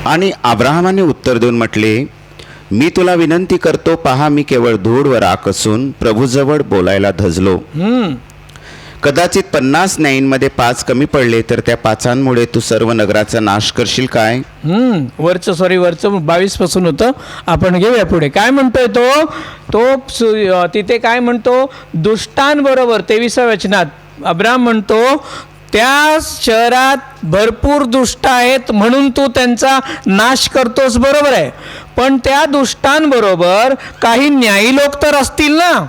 आणि अब्राहमाने उत्तर देऊन म्हटले, मी तुला विनंती करतो, पहा मी केवळ धूळ व राख असून प्रभूजवळ बोलायला धजलो. कदाचित 50 न्यायींमध्ये 5 कमी पडले तर त्या 5 तू सर्व नगराचा नाश करशील काय? वरचं 22 पासून होतं, आपण घेऊया पुढे. काय म्हणतोय तो तिथे काय म्हणतो? दुष्टांबरोबर 23व्या वचनात अब्राम म्हणतो, त्या शहरात भरपूर दुष्ट आहेत म्हणून तू त्यांचा नाश करतोस, बरोबर आहे, पण त्या दुष्टांबरोबर काही न्यायी लोक तर असतील ना,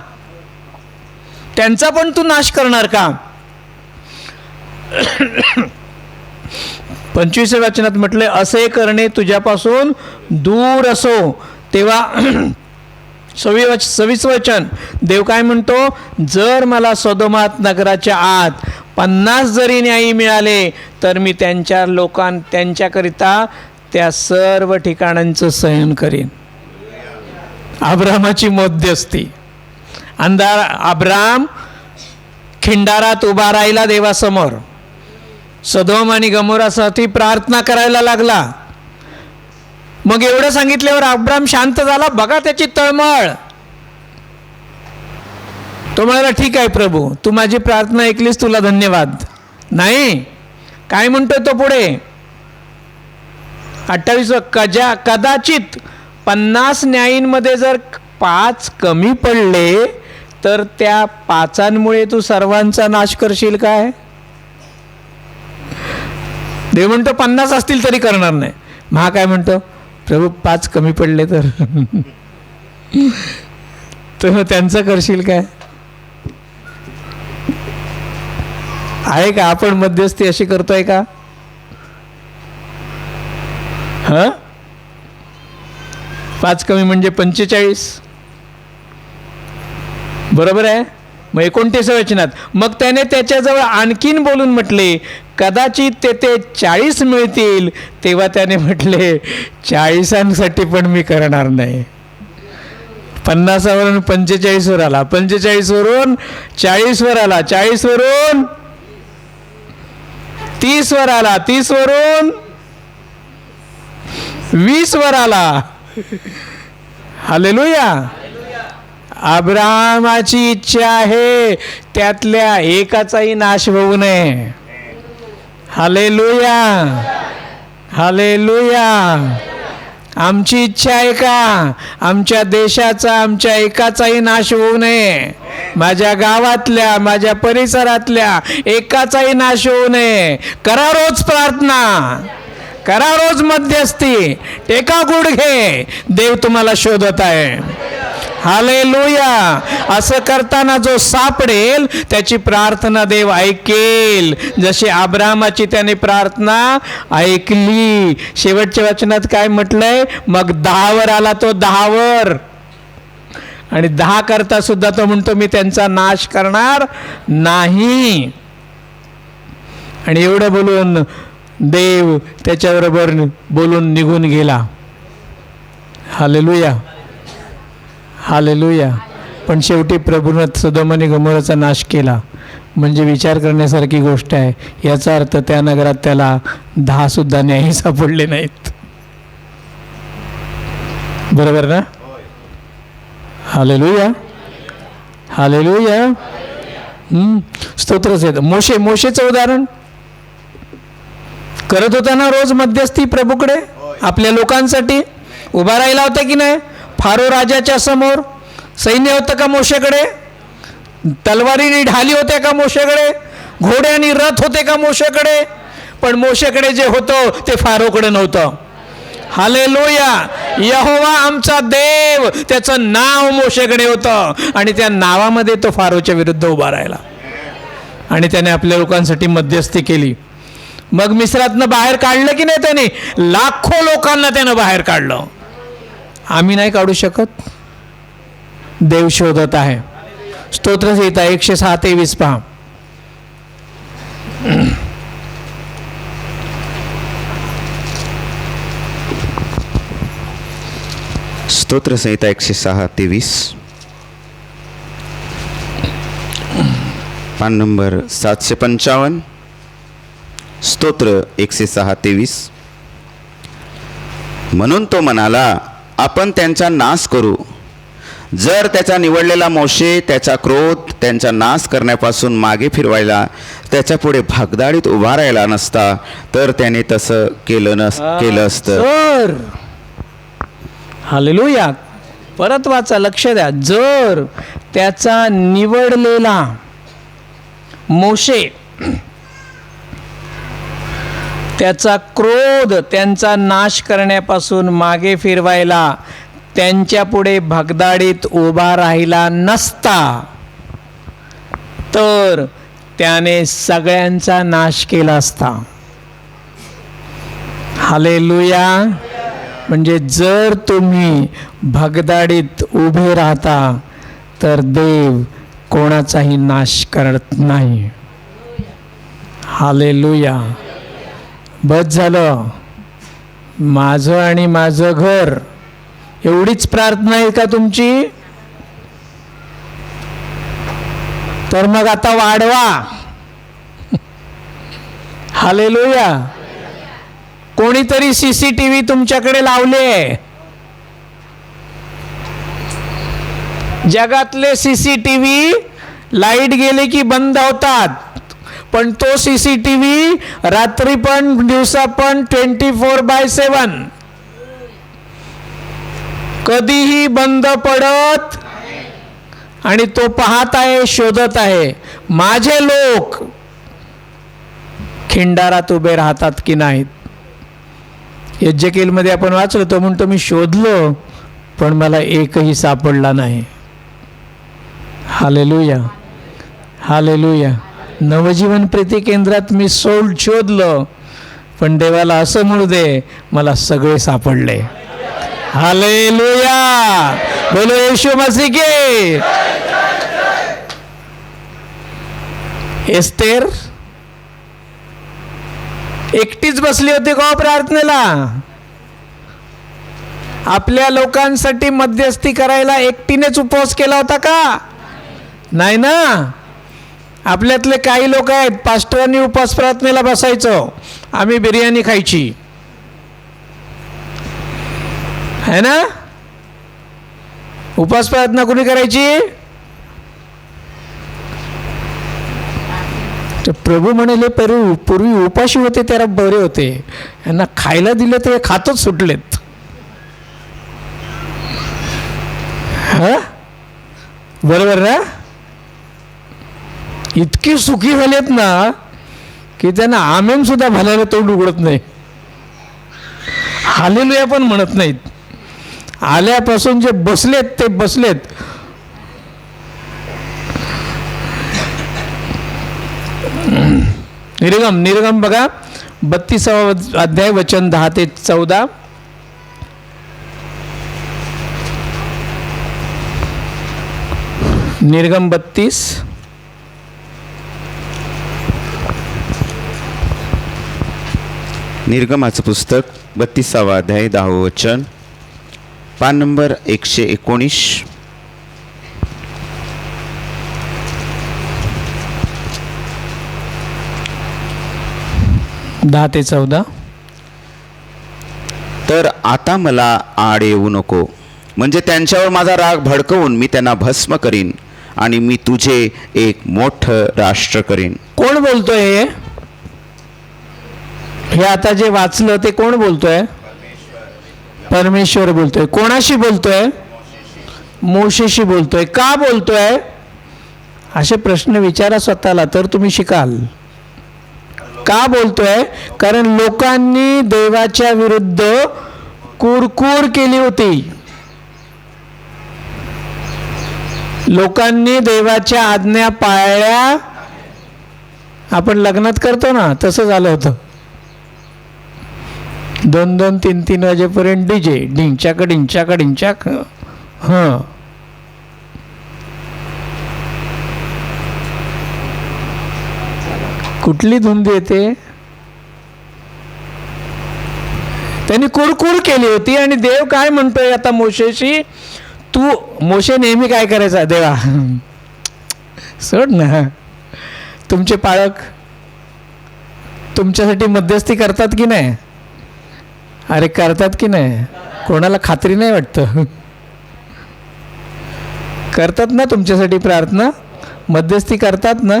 त्यांचा पण तू नाश करणार का? 25व्या वचनात म्हटले, असे करणे तुझ्यापासून दूर असो. तेव्हा 26 वचन देव काय म्हणतो? जर मला सदोमात नगराच्या आत 50 जरी न्यायी मिळाले तर मी त्यांच्याकरिता त्या सर्व ठिकाणांचं सहन करीन. अब्रामाची मध्यस्थी. अब्राम खिंडारात उभा राहिला देवासमोर, सदोम आणि गमोरासाठी प्रार्थना करायला लागला. मग एवढं सांगितल्यावर अब्राम शांत झाला. बघा त्याची तळमळ. तो म्हणाला, ठीक आहे प्रभू, तू माझी प्रार्थना ऐकलीस, तुला धन्यवाद. नाही, काय म्हणतोय तो पुढे? 28. कदाचित 50 न्यायींमध्ये जर 5 कमी पडले तर त्या 5 तू सर्वांचा नाश करशील काय? देव म्हणतो 50 असतील तरी करणार नाही. महा काय म्हणतो? प्रभू 5 कमी पडले तर त्यांचं करशील काय? आहे का? आपण मध्यस्थी अशी करतोय का? 5 कमी म्हणजे 45, बरोबर आहे. मग 29 वचनात मग त्याने त्याच्याजवळ आणखीन बोलून म्हटले, कदाचित तेथे 40 मिळतील. तेव्हा त्याने म्हटले, 40साठी पण मी करणार नाही. 50वरून 45वर आला, 45वरून 40वर आला, 40वरून 30वर आला, 30वरून 20वर आला. हालेलुया. अब्रामाची इच्छा आहे त्यातल्या एकाचाही नाश होऊ नये. Hallelujah, hallelujah. आमची इच्छा आहे का आमच्या देशाचा, आमच्या एकाचाही नाश होऊ नये? माझ्या गावातल्या, माझ्या परिसरातल्या एकाचाही नाश होऊ नये. करा रोज प्रार्थना, करा रोज मध्यस्थी, टेका गुडघे, देव तुम्हाला शोधत आहे. हालेलुया. असं करताना जो सापडेल त्याची प्रार्थना देव ऐकेल, जशी अब्रामाची त्याने प्रार्थना ऐकली. शेवटच्या वचनात काय म्हटलंय? मग 10वर आला तो, 10वर, आणि 10 करता सुद्धा तो म्हणतो मी त्यांचा नाश करणार नाही. आणि एवढं बोलून देव त्याच्याबरोबर बोलून निघून गेला. Hallelujah, hallelujah. पण शेवटी प्रभूनं सदोम आणि गमोराचा नाश केला. म्हणजे विचार करण्यासारखी गोष्ट आहे. याचा अर्थ त्या नगरात त्याला 10 सुद्धा न्यायी सापडले नाहीत. बरोबर ना? Hallelujah, hallelujah. स्तोत्रच येतं. मोशेचं उदाहरण करत होता ना रोज मध्यस्थी प्रभूकडे, आपल्या लोकांसाठी उभा राहिला होता की नाही? फारो राजाच्या समोर सैन्य होतं का मोशेकडे? तलवारीने ढाली होत्या का मोशेकडे? घोडे आणि रथ होते का मोशेकडे? पण मोशेकडे जे होतं ते फारोकडे नव्हतं. हालेलुया. यहोवा आमचा देव, त्याचं नाव मोशेकडे होतं, आणि त्या नावामध्ये तो फारोच्या विरुद्ध उभा राहिला आणि त्याने आपल्या लोकांसाठी मध्यस्थी केली. मग मिस्रातनं बाहेर काढलं की नाही त्याने? लाखो लोकांना त्यानं बाहेर काढलं. आम्ही नाही काढू शकत, देव शोधत आहे. स्तोत्रसंहिता 106-23 पहा. स्तोत्रसंहिता 106-23, पान नंबर 755. स्तोत्र 106-23. म्हणून तो म्हणाला, आपण त्यांचा नाश करू. जर त्याचा निवडलेला मोशे त्याचा क्रोध त्यांचा नाश करण्यापासून मागे फिरवायला त्याच्या पुढे भगदाडीत उभा राहिला नसता, तर त्याने तसं केलं असतं. हालेलुया. परत वाचा, लक्ष द्या. जर त्याचा निवडलेला मोशे त्याचा क्रोध त्यांचा नाश करण्यापासून मागे फिरवायला त्यांच्या पुढे भगदाडीत उभा राहिला नसता, तर त्याने सगळ्यांचा नाश केला असता. हालेलुया. म्हणजे जर तुम्ही भगदाडीत उभे राहता तर देव कोणाचाही नाश करत नाही. हालेलुया. बस झालं. माझं आणि माझं घर, एवढीच प्रार्थना आहे का तुमची? तर मग आता वाढवा. हालेलुया. कोणीतरी CCTV तुमच्याकडे लावले. जगातले CCTV लाईट गेले की बंद होतात, पण तो CCTV रात्री पण दिवसा पण 24/7 कधीही बंद पडत, आणि तो पाहत आहे, शोधत आहे माझे लोक खिंडारात उभे राहतात की नाहीत. यज्ञकेलमध्ये आपण वाचलो, तो म्हणतो मी शोधलो पण मला एकही सापडला नाही. Hallelujah, hallelujah. नवजीवन प्रीती केंद्रात मी शोधलं, पण देवाला असं म्हणू दे, मला सगळे सापडले. हालेलुया. बोलो येशू मसीह के. एस्तेर एकटीच बसली होती का प्रार्थनेला? आपल्या लोकांसाठी मध्यस्थी करायला एकटीनेच उपवास केला होता का? नाही ना. आपल्यातले काही लोक आहेत, पास्टरांनी उपवास प्रार्थनेला बसायचो, आम्ही बिर्याणी खायची, है ना. उपवास प्रार्थना कोणी करायची? तर प्रभू म्हणाले पूर्वी उपाशी होते त्याला बरे होते, यांना खायला दिलं ते खातच सुटलेत. हा, बरोबर ना. इतकी सुखी झालेत ना की त्यांना आमेन सुद्धा भलायला तोंड उघडत नाही, हालेलुया पण म्हणत नाहीत. आल्यापासून जे बसलेत ते बसलेत. निर्गम बघा 32 अध्याय वचन 10 ते 14. निर्गम 32. निर्गमाचं पुस्तक 32 अध्याय 10 वचन, पान नंबर 119. दहा ते 14. तर आता मला आड येऊ नको, म्हणजे त्यांच्यावर माझा राग भडकवून मी त्यांना भस्म करीन आणि मी तुझे एक मोठं राष्ट्र करीन. कोण बोलतोय हे आता जे वाचलं ते कोण बोलतोय? परमेश्वर बोलतोय. कोणाशी बोलतोय? मोशेशी बोलतोय. का बोलतोय? असे प्रश्न विचारा स्वतःला, तर तुम्ही शिकाल. का बोलतोय? कारण लोकांनी देवाच्या विरुद्ध कुरकुर केली होती. लोकांनी देवाच्या आज्ञा पाळल्या. आपण लग्नात करतो ना, तसं झालं होतं. 2-2, 3-3 वाजेपर्यंत डीजे डिंचाक डिंचाक डिंचाक. हां, कुठली धुंदी येते? त्यांनी कुरकुर केली होती. आणि देव काय म्हणतोय आता मोशेशी? तू मोशे नेहमी काय करायचा? देवा सोड ना, तुमचे पाळक तुमच्यासाठी मध्यस्थी करतात की नाही? अरे करतात की नाही? कोणाला खात्री नाही वाटतं? करतात ना तुमच्यासाठी प्रार्थना, मध्यस्थी करतात ना?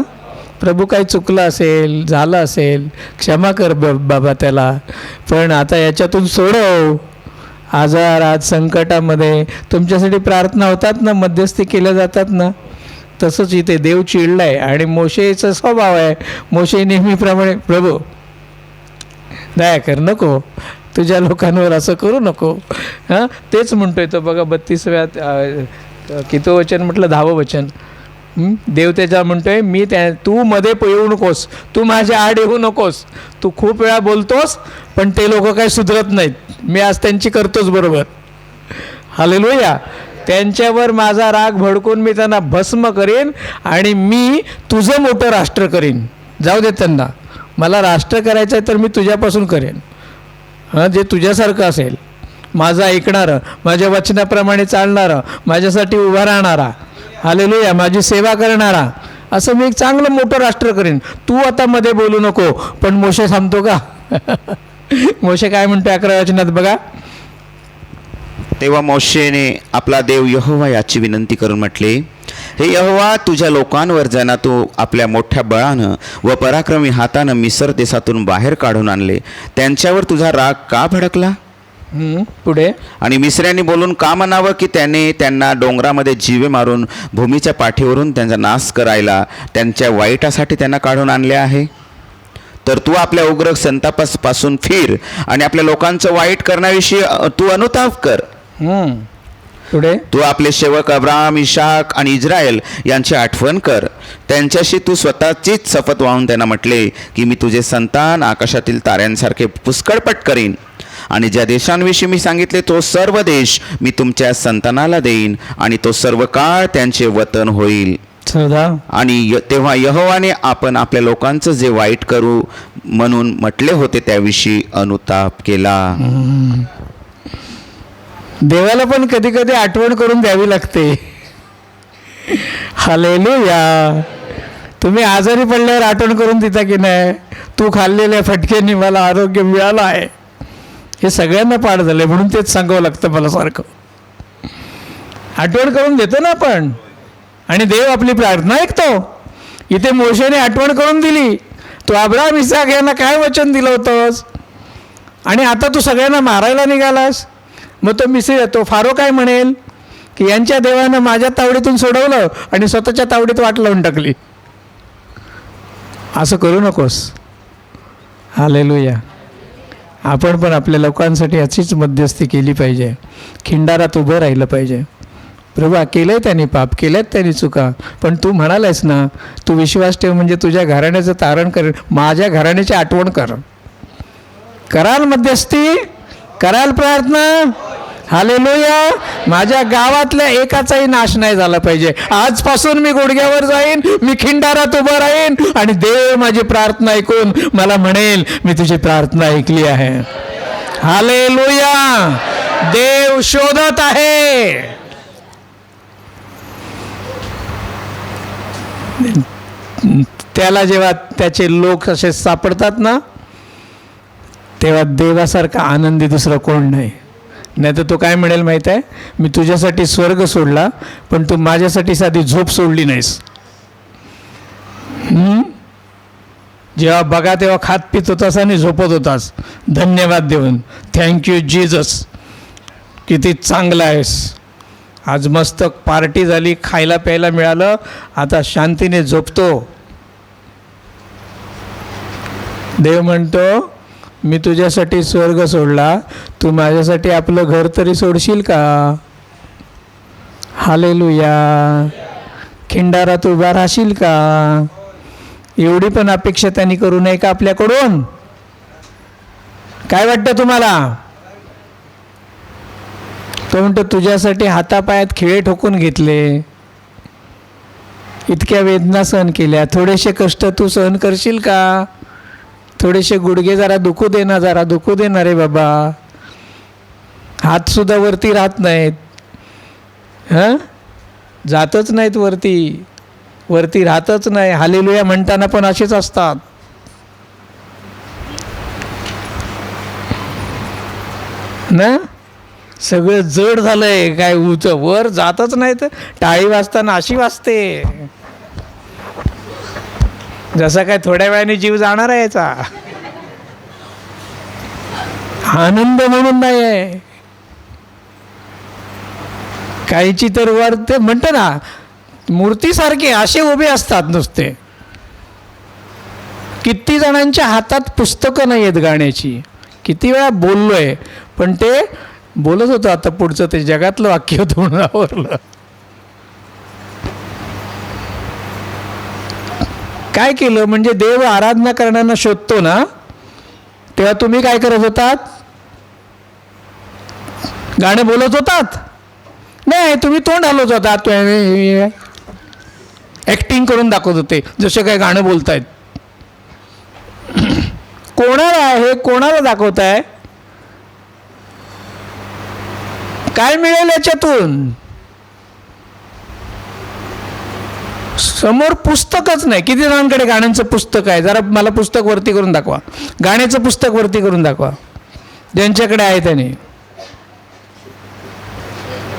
प्रभू काही चुकलं असेल, झालं असेल, क्षमा कर बाबा त्याला, पण आता याच्यातून सोडव. आजारात संकटामध्ये तुमच्यासाठी प्रार्थना होतात ना, मध्यस्थी केल्या जातात ना. तसंच इथे देव चिडलाय आणि मोशेचा स्वभाव आहे. मोशे नेहमीप्रमाणे, प्रभू दया कर, नको तुझ्या लोकांवर असं करू नको. हां, तेच म्हणतोय तो बघा 32व्या किती वचन म्हटलं? 10वं वचन. देव त्याच्या म्हणतोय, मी तू मध्ये येऊ नकोस, तू माझ्या आड येऊ नकोस. तू खूप वेळा बोलतोस पण ते लोक काही सुधरत नाहीत. मी आज त्यांची करतोच बरोबर. हालेलुया. त्यांच्यावर माझा राग भडकून मी त्यांना भस्म करेन आणि मी तुझं मोठं राष्ट्र करीन. जाऊ दे त्यांना, मला राष्ट्र करायचं आहे तर मी तुझ्यापासून करेन. हां, जे तुझ्यासारखं असेल, माझं ऐकणारं, माझ्या वचनाप्रमाणे चालणारं, माझ्यासाठी उभा राहणारा, हालेलुया, माझी सेवा करणारा, असं मी एक चांगलं मोठं राष्ट्र करीन. तू आता मध्ये बोलू नको. पण मोशे थांबतो का? मोशे काय म्हणतो 11व्या वचनात बघा. तेव्हा मोशेने आपला देव यहोवा याची विनंती करून म्हटले, हे यहोवा, तुझ्या लोकांवर ज्यांना तू आपल्या मोठ्या बळानं व पराक्रमी हातानं मिस्र देशातून बाहेर काढून आणले, त्यांच्यावर तुझा राग का भडकला? पुढे. आणि मिस्र्यांनी बोलून का म्हणावं की त्याने त्यांना डोंगरामध्ये जीवे मारून भूमीच्या पाठीवरून त्यांचा नाश करायला त्यांच्या वाईटासाठी त्यांना काढून आणले आहे? तर तू आपल्या उग्र संतापासून फिर आणि आपल्या लोकांचं वाईट करण्याविषयी तू अनुताप कर. पुढे. तू आपले सेवक अब्राहम, इशाक आणि इस्रायल यांची आठवण कर. त्यांच्याशी तू स्वतःचीच शपथ वाहून त्यांना म्हटले की मी तुझे संतान आकाशातील ताऱ्यांसारखे पुष्कळपट करीन आणि ज्या देशांविषयी मी सांगितले तो सर्व देश मी तुमच्या संतानाला देईन आणि तो सर्व काळ त्यांचे वतन होईल. आणि तेव्हा यहोवाने आपण आपल्या लोकांचं जे वाईट करू म्हणून म्हटले होते त्याविषयी अनुताप केला. देवाला पण कधी कधी आठवण करून द्यावी लागते. हालेलुया. तुम्ही आजारी पडल्यावर आठवण करून देता की नाही? तू खाल्लेल्या फटक्यांनी मला आरोग्य मिळालं आहे. हे सगळ्यांना पाठ झालं म्हणून तेच सांगावं लागतं मला सारखं. आठवण करून देतो ना आपण, आणि देव आपली प्रार्थना ऐकतो. इथे मोशेने आठवण करून दिली. तू अब्राहम, इसाक यांना काय वचन दिलं होतंस आणि आता तू सगळ्यांना मारायला निघालास. मग तो फारो काय म्हणेल की यांच्या देवानं माझ्या तावडीतून सोडवलं आणि स्वतःच्या तावडीत वाट लावून टाकली. असं करू नकोस. हालेलुया. आपण पण आपल्या लोकांसाठी अशीच मध्यस्थी केली पाहिजे. खिंडारात उभं राहिलं पाहिजे. प्रभू केलं आहे त्यांनी पाप, केल्यात त्यांनी चुका, पण तू म्हणालायस ना, तू विश्वास ठेव म्हणजे तुझ्या घराण्याचं तारण कर, माझ्या घराण्याची आठवण कर. कराल मध्यस्थी, कराल प्रार्थना. हालेलुया. माझ्या गावातल्या एकाचाही नाश नाही झाला पाहिजे. आजपासून मी गुडघ्यावर जाईन, मी खिंडारात उभं राहीन आणि देव माझी प्रार्थना ऐकून मला म्हणेल, मी तुझी प्रार्थना ऐकली आहे. हालेलुया. देव शोधत आहे. त्याला जेव्हा त्याचे लोक असे सापडतात ना, तेव्हा देवासारखा आनंदी दुसरं कोण नाही. नाही तर तो काय म्हणेल माहीत आहे, मी तुझ्यासाठी स्वर्ग सोडला, पण तू माझ्यासाठी साधी झोप सोडली नाहीस. जेव्हा बघा तेव्हा खात पित होतास आणि झोपत होतास, धन्यवाद देऊन, थँक्यू जीजस, किती चांगला आहेस. आज मस्त पार्टी झाली, खायला प्यायला मिळालं, आता शांतीने झोपतो. देव म्हणतो, मी तुझ्यासाठी स्वर्ग सोडला, तू माझ्यासाठी आपलं घर तरी सोडशील का? हालेलुया. खिंडारात उभा राहशील का? एवढी पण अपेक्षा त्यांनी करू नये का आपल्याकडून? काय वाटतं तुम्हाला? तो म्हणतो, तुझ्यासाठी हातापायात खिळे ठोकून घेतले, इतक्या वेदना सहन केल्या, थोडेसे कष्ट तू सहन करशील का? थोडेसे गुडघे जरा दुखू दे ना, जरा दुखू दे ना रे बाबा. हातसुद्धा वरती राहत नाहीत, जातच नाहीत वरती राहतच नाही. हालेलुया म्हणताना पण असेच असतात ना. सगळं जड झालंय, काय वर जातच नाही. तर टाळी वाजताना अशी वाजते जसा काय थोड्या वेळाने जीव जाणार आहे याचा. आनंद म्हणून नाही आहे. काहीची तर वर ते म्हणतं ना, मूर्तीसारखे असे उभे असतात नुसते. किती जणांच्या हातात पुस्तकं नाही आहेत गाण्याची. किती वेळा बोललोय, पण ते बोलत होतं. आता पुढचं ते जगातलं वाक्य होतं म्हणून आवरलं. काय केलं म्हणजे, देव आराधना करणाऱ्यांना शोधतो ना, तेव्हा तुम्ही काय करत होतात? गाणे बोलत होतात? नाही, तुम्ही तोंड हलवत होतात, ॲक्टिंग करून दाखवत होते जसे काय गाणं बोलतायत. कोणाला आहे, कोणाला दाखवताय? काय मिळेल याच्यातून? समोर पुस्तकच नाही. किती जणांकडे गाण्यांचं पुस्तक आहे? जरा मला पुस्तक वरती करून दाखवा, गाण्याचं पुस्तक वरती करून दाखवा ज्यांच्याकडे आहे त्याने.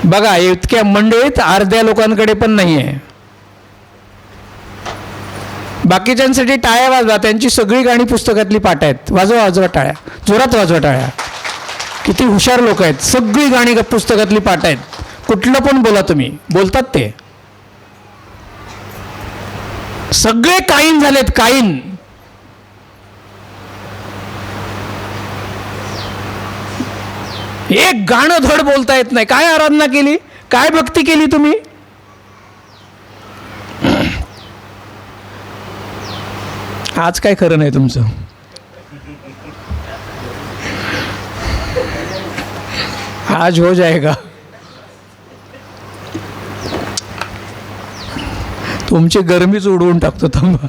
बघा, इतक्या मंडळीत अर्ध्या लोकांकडे पण नाही आहे. बाकीच्यांसाठी टाळ्या वाजवा, त्यांची सगळी गाणी पुस्तकातली पाठ आहेत. वाजवा वाजवा टाळ्या, जोरात वाजवा टाळ्या. किती हुशार लोक आहेत. सगळी गाणी पुस्तकातली पाठ आहेत. कुठलं पण बोला तुम्ही, बोलतात ते. सगळे काईन झालेत, काईन. एक गाणं धड बोलता येत नाही. काय आराधना केली, काय भक्ती केली तुम्ही? आज काय खरं नाही तुमचं. आज हो जाएगा. तुमची गरमीच उडवून टाकतो. थांबा.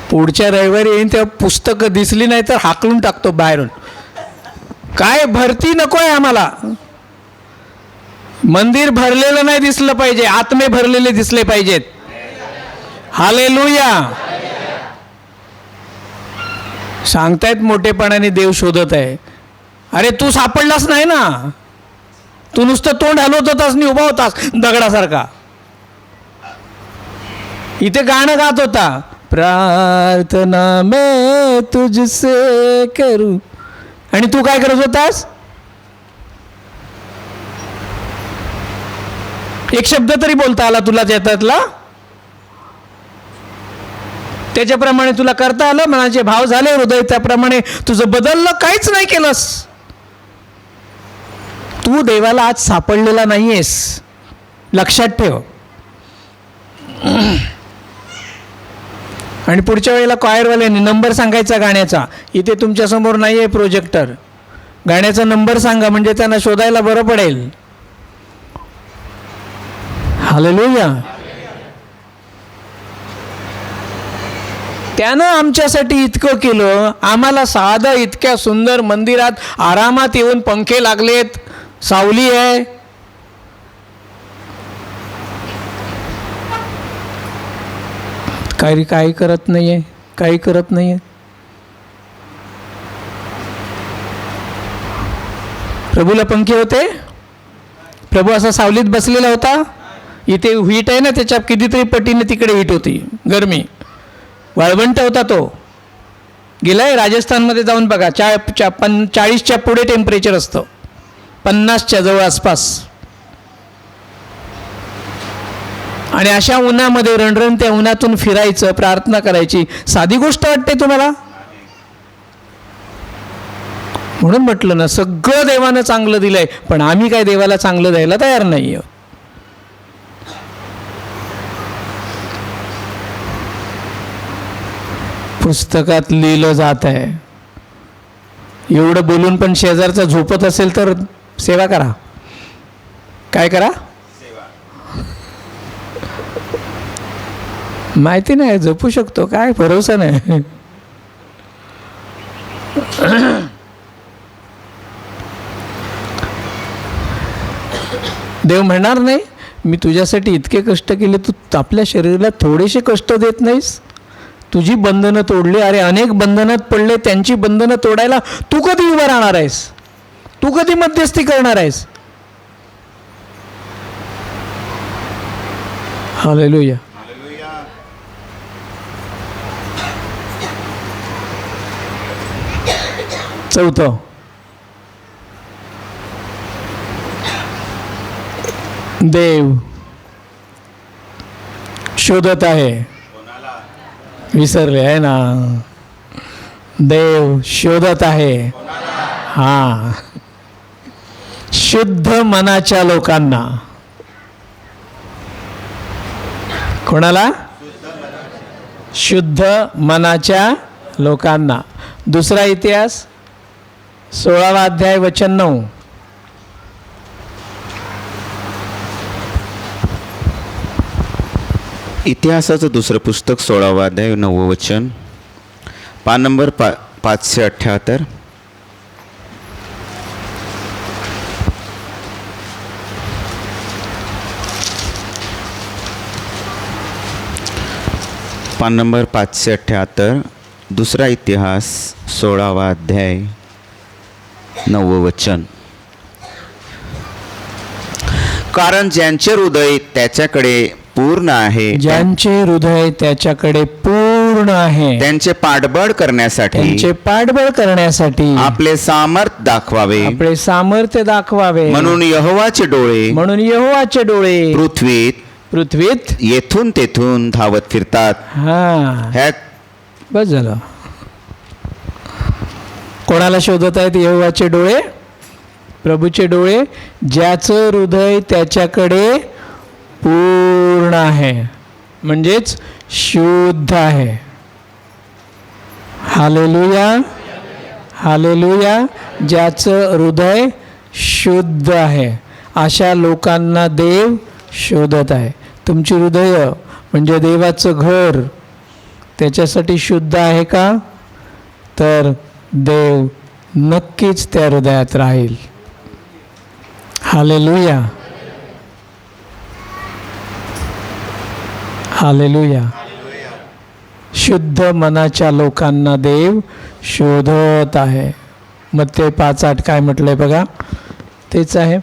पुढच्या रविवारी येईन तेव्हा पुस्तकं दिसली नाही तर हाकलून टाकतो बाहेरून. काय भरती नको आहे आम्हाला. मंदिर भरलेलं नाही दिसलं पाहिजे, आत्मे भरलेले दिसले पाहिजेत. हालेलुया. सांगतायत मोठेपणाने देव शोधत आहे. अरे तू सापडलास नाही ना, तू नुसतं तोंड हलवत होतास आणि उभा होतास दगडासारखा. इथे गाणं गात होता, प्रार्थना मैं तुझसे करू, आणि तू काय करत होतास? एक शब्द तरी बोलता आला तुला त्यातला? त्याच्याप्रमाणे तुला करता आलं? मनाचे भाव झाले हृदय त्याप्रमाणे तुझं बदललं? काहीच नाही केलंस. तू देवाला आज सापडलेला नाहीयेस, लक्षात ठेव. आणि पुढच्या वेळेला कॉयरवाल्याने नंबर सांगायचा गाण्याचा. इथे तुमच्यासमोर नाही आहे प्रोजेक्टर. गाण्याचा नंबर सांगा म्हणजे त्यांना शोधायला बरं पडेल. हालेलुया. त्यानं आमच्यासाठी इतकं केलं. आम्हाला साधं इतक्या सुंदर मंदिरात आरामात येऊन पंखे लागलेत, सावली आहे. काही करत नाहीये, काही करत नाहीये. प्रभूला पंखे होते. प्रभू असा सावलीत बसलेला होता. इथे हीट आहे ना, त्याच्या कितीतरी पटीने तिकडे हीट होती, गरमी, वाळवंट होता तो. गेलाय राजस्थानमध्ये जाऊन बघा, 40च्या पुढे टेम्परेचर असतं, 50च्या जवळ आसपास. आणि अशा उन्हामध्ये रणरण त्या उन्हातून फिरायचं, प्रार्थना करायची साधी गोष्ट वाटते तुम्हाला? म्हणून म्हटलं ना, सगळं देवानं चांगलं दिलंय, पण आम्ही काय देवाला चांगलं द्यायला तयार नाही आहोत. पुस्तकात लिहिलं जात आहे. एवढं बोलून पण शेजारचा झोपत असेल तर सेवा करा. काय करा? माहिती नाही, झोपू शकतो, काय भरोसा नाही. देव म्हणणार नाही, मी तुझ्यासाठी इतके कष्ट केले, तू आपल्या शरीराला थोडेसे कष्ट देत नाहीस? तुझी बंधनं तोडली. अरे अनेक बंधनात पडले, त्यांची बंधनं तोडायला तू कधी उभं राहणार आहेस? तू कधी मध्यस्थी करणार आहेस? हालेलुया. चौथं, देव शोधत आहे. विसरले आहे ना? देव शोधत आहे. हा, शुद्ध मनाच्या लोकांना. कोणाला? शुद्ध मनाच्या लोकांना. दुसरा इतिहास 16वा अध्याय वचन 9. इतिहासाचं दुसरं पुस्तक 16वा अध्याय 9वं वचन, पान नंबर 578. पान नंबर 578, दुसरा इतिहास 16वा अध्याय 9वं वचन. कारण ज्यांचे हृदय त्याच्याकडे पूर्ण आहे, ज्यांचे हृदय त्याच्याकडे पूर्ण आहे, त्यांचे पाठबळ करण्यासाठी आपले सामर्थ्य दाखवावे, आपले सामर्थ्य दाखवावे. म्हणून यहोवाचे डोळे पृथ्वीत येथून तेथून धावत फिरतात. हा, बस झालं. कोणाला शोधत आहेत यहोवाचे डोळे? प्रभूचे डोळे. ज्याचं हृदय त्याच्याकडे पूर्ण आहे, म्हणजेच शुद्ध आहे. Hallelujah, hallelujah. ज्याचं हृदय शुद्ध आहे, अशा लोकांना देव शोधत आहे. तुमची हृदय म्हणजे देवाचं घर, त्याच्यासाठी शुद्ध आहे का? तर देव नक्कीच त्या हृदयात राहील. Hallelujah, hallelujah. शुद्ध मनाच्या लोकांना देव शोधत आहे. मत्ते 5:8 काय म्हटलंय बघा, तेच आहे.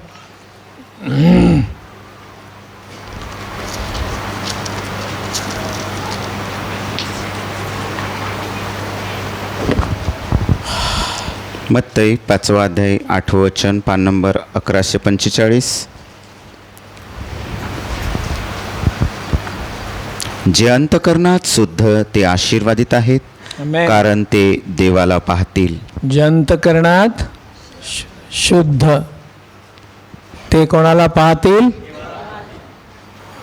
मत्तई 5वा अध्याय 8वं वचन, पान नंबर 1145. जे अंतकरणात शुद्ध ते आशीर्वादित आहेत, आमेन. कारण ते देवाला पाहतील. जे अंतकरणात शुद्ध ते कोणाला पाहतील?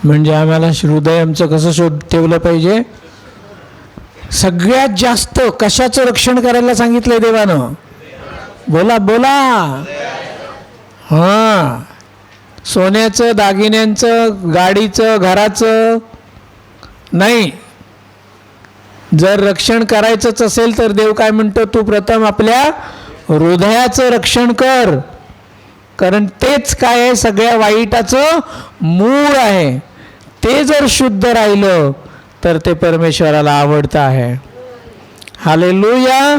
म्हणजे आम्हाला हृदय आमचं कसं शुद्ध ठेवलं पाहिजे? सगळ्यात जास्त कशाचं रक्षण करायला सांगितलंय देवानं? बोला बोला. हां, सोन्याचं, दागिन्यांचं, गाडीचं, घराचं नाही. जर रक्षण करायचंच असेल तर देव काय म्हणतो? तू प्रथम आपल्या हृदयाचं रक्षण कर, कारण तेच काय आहे? सगळ्या वाईटाचं मूळ आहे. ते जर शुद्ध राहिलं तर ते परमेश्वराला आवडतं आहे. हालेलुया.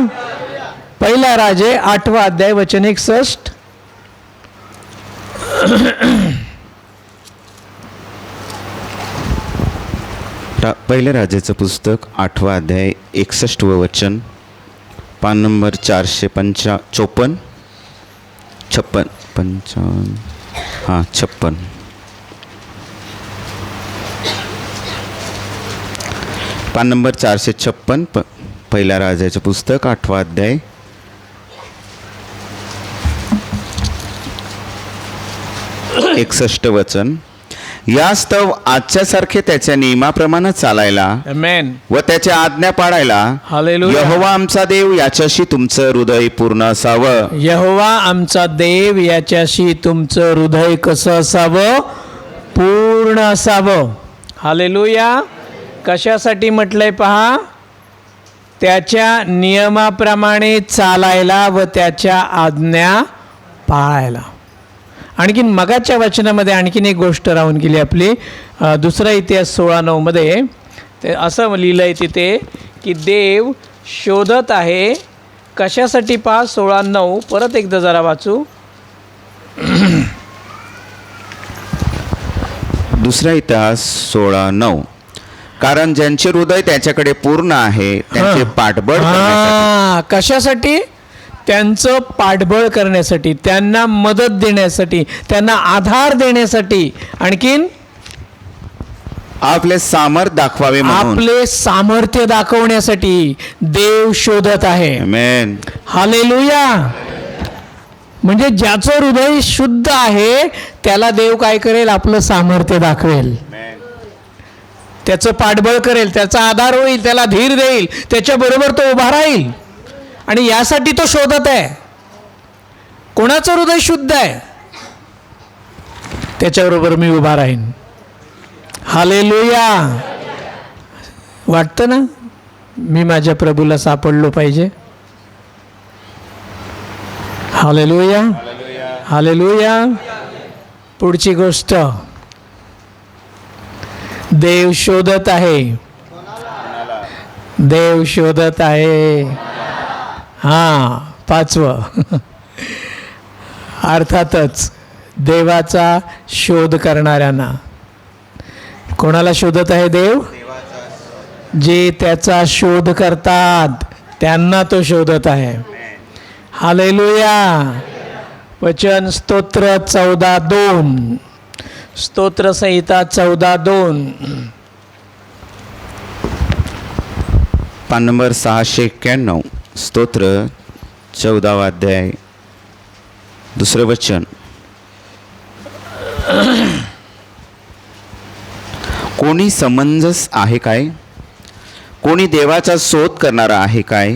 पहिला राजे 8वा अध्याय वचन 61. पहिल्या राजाचं पुस्तक 8वा अध्याय 61व वचन, पान नंबर 454 56 55 हां 56. पान नंबर 456 पहिल्या राजाचं पुस्तक 8वा अध्याय 61 वचन. यास्तव आजच्यासारखे त्याच्या नियमाप्रमाणे चालायला आमेन. व त्याच्या आज्ञा पाळायला हालेलुया. यहोवा आमचा देव याच्याशी तुमचं हृदय पूर्ण असावं. यहोवा आमचा देव याच्याशी तुमचं हृदय कसं असावं? पूर्ण असावं. हालेलुया. कशासाठी म्हटलंय पहा? त्याच्या नियमाप्रमाणे चालायला व त्याच्या आज्ञा पाळायला. आणखीन मगाच्या वचनामध्ये आणखीन एक गोष्ट राहून गेली आपली. दुसरा इतिहास 16:9 मध्ये ते असं लिहिलं आहे तिथे की देव शोधत आहे. कशासाठी? पहा 16:9 परत एकदा जरा वाचू. दुसरा इतिहास 16:9. कारण ज्यांचे हृदय त्याच्याकडे पूर्ण आहे त्यांचे पाठबळ करण्यासाठी. कशासाठी? त्यांचं पाठबळ करण्यासाठी, त्यांना मदत देण्यासाठी, त्यांना आधार देण्यासाठी, आणखीन आपले सामर्थ्य दाखवावे म्हणून, आपले सामर्थ्य दाखवण्यासाठी देव शोधत आहे. आमेन. हालेलुया. म्हणजे ज्याचं हृदय शुद्ध आहे त्याला देव काय करेल? आपलं सामर्थ्य दाखवेल, त्याचं पाठबळ करेल, त्याचा आधार होईल, त्याला धीर देईल, त्याच्याबरोबर तो उभा राहील. आणि यासाठी तो शोधत आहे. कोणाचं हृदय शुद्ध आहे त्याच्याबरोबर मी उभा राहीन. हालेलुया. वाटतं ना मी माझ्या प्रभूला सापडलो पाहिजे? हालेलुया. हालेलुया. पुढची गोष्ट, देव शोधत आहे. देव शोधत आहे. हां, 5वं अर्थातच देवाचा शोध करणाऱ्यांना. कोणाला शोधत आहे देव? जे त्याचा शोध करतात त्यांना तो शोधत आहे. हालेलुया. वचन स्तोत्र 14:2. स्तोत्र संहिता 14:2. पान नंबर 691. स्तोत्र 14वा अध्याय 2रं वचन. कोणी समंजस आहे काय? कोणी देवाचा शोध करणारा आहे काय?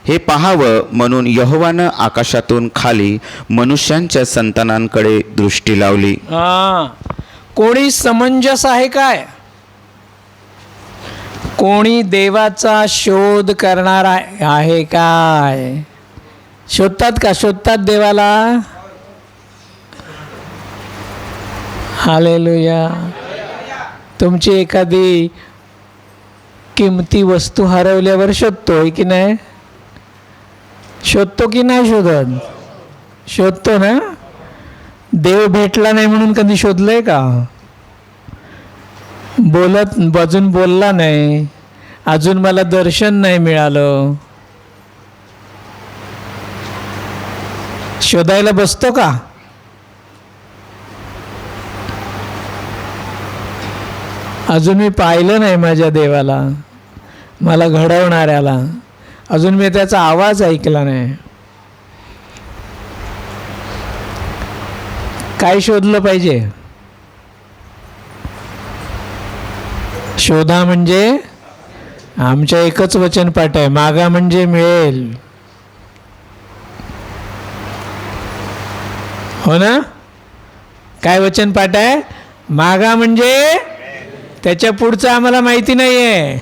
हे पाहावं म्हणून यहोवानं आकाशातून खाली मनुष्यांच्या संतानांकडे दृष्टी लावली. कोणी समंजस आहे काय? कोणी देवाचा शोध करणारा आहे काय? शोधतात का? शोधतात देवाला? हालेलुया. तुमची एखादी किमती वस्तू हरवल्यावर शोधतो की नाही? शोधतो की नाही शोधत? शोधतो ना. देव भेटला नाही म्हणून कधी शोधलंय का? अजून बोलला नाही, अजून मला दर्शन नाही मिळालं, शोधायला बसतो का? अजून मी पाहिलं नाही माझ्या देवाला, मला घडवणाऱ्याला. अजून मी त्याचा आवाज ऐकला नाही. काय शोधलं पाहिजे? शोधा म्हणजे आमच्या एकच वचन पाठ आहे, मागा म्हणजे मिळेल. हो ना? काय वचन पाठ आहे? मागा म्हणजे, त्याच्या पुढचं आम्हाला माहिती नाही आहे.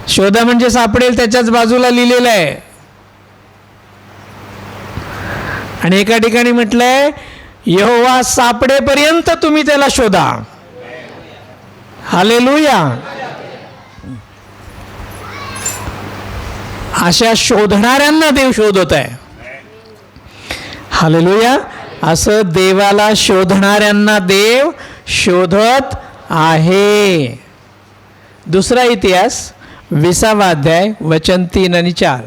शोधा म्हणजे सापडेल, त्याच्याच बाजूला लिहिलेलं आहे. आणि एका ठिकाणी म्हटलंय, यहोवा सापडेपर्यंत तुम्ही त्याला शोधा. हालेलुया. अशा शोधणाऱ्यांना देव शोधत आहे. हालेलुया. असं देवाला शोधणाऱ्यांना देव शोधत आहे. दुसरा इतिहास 20वा अध्याय वचन 3 आणि 4.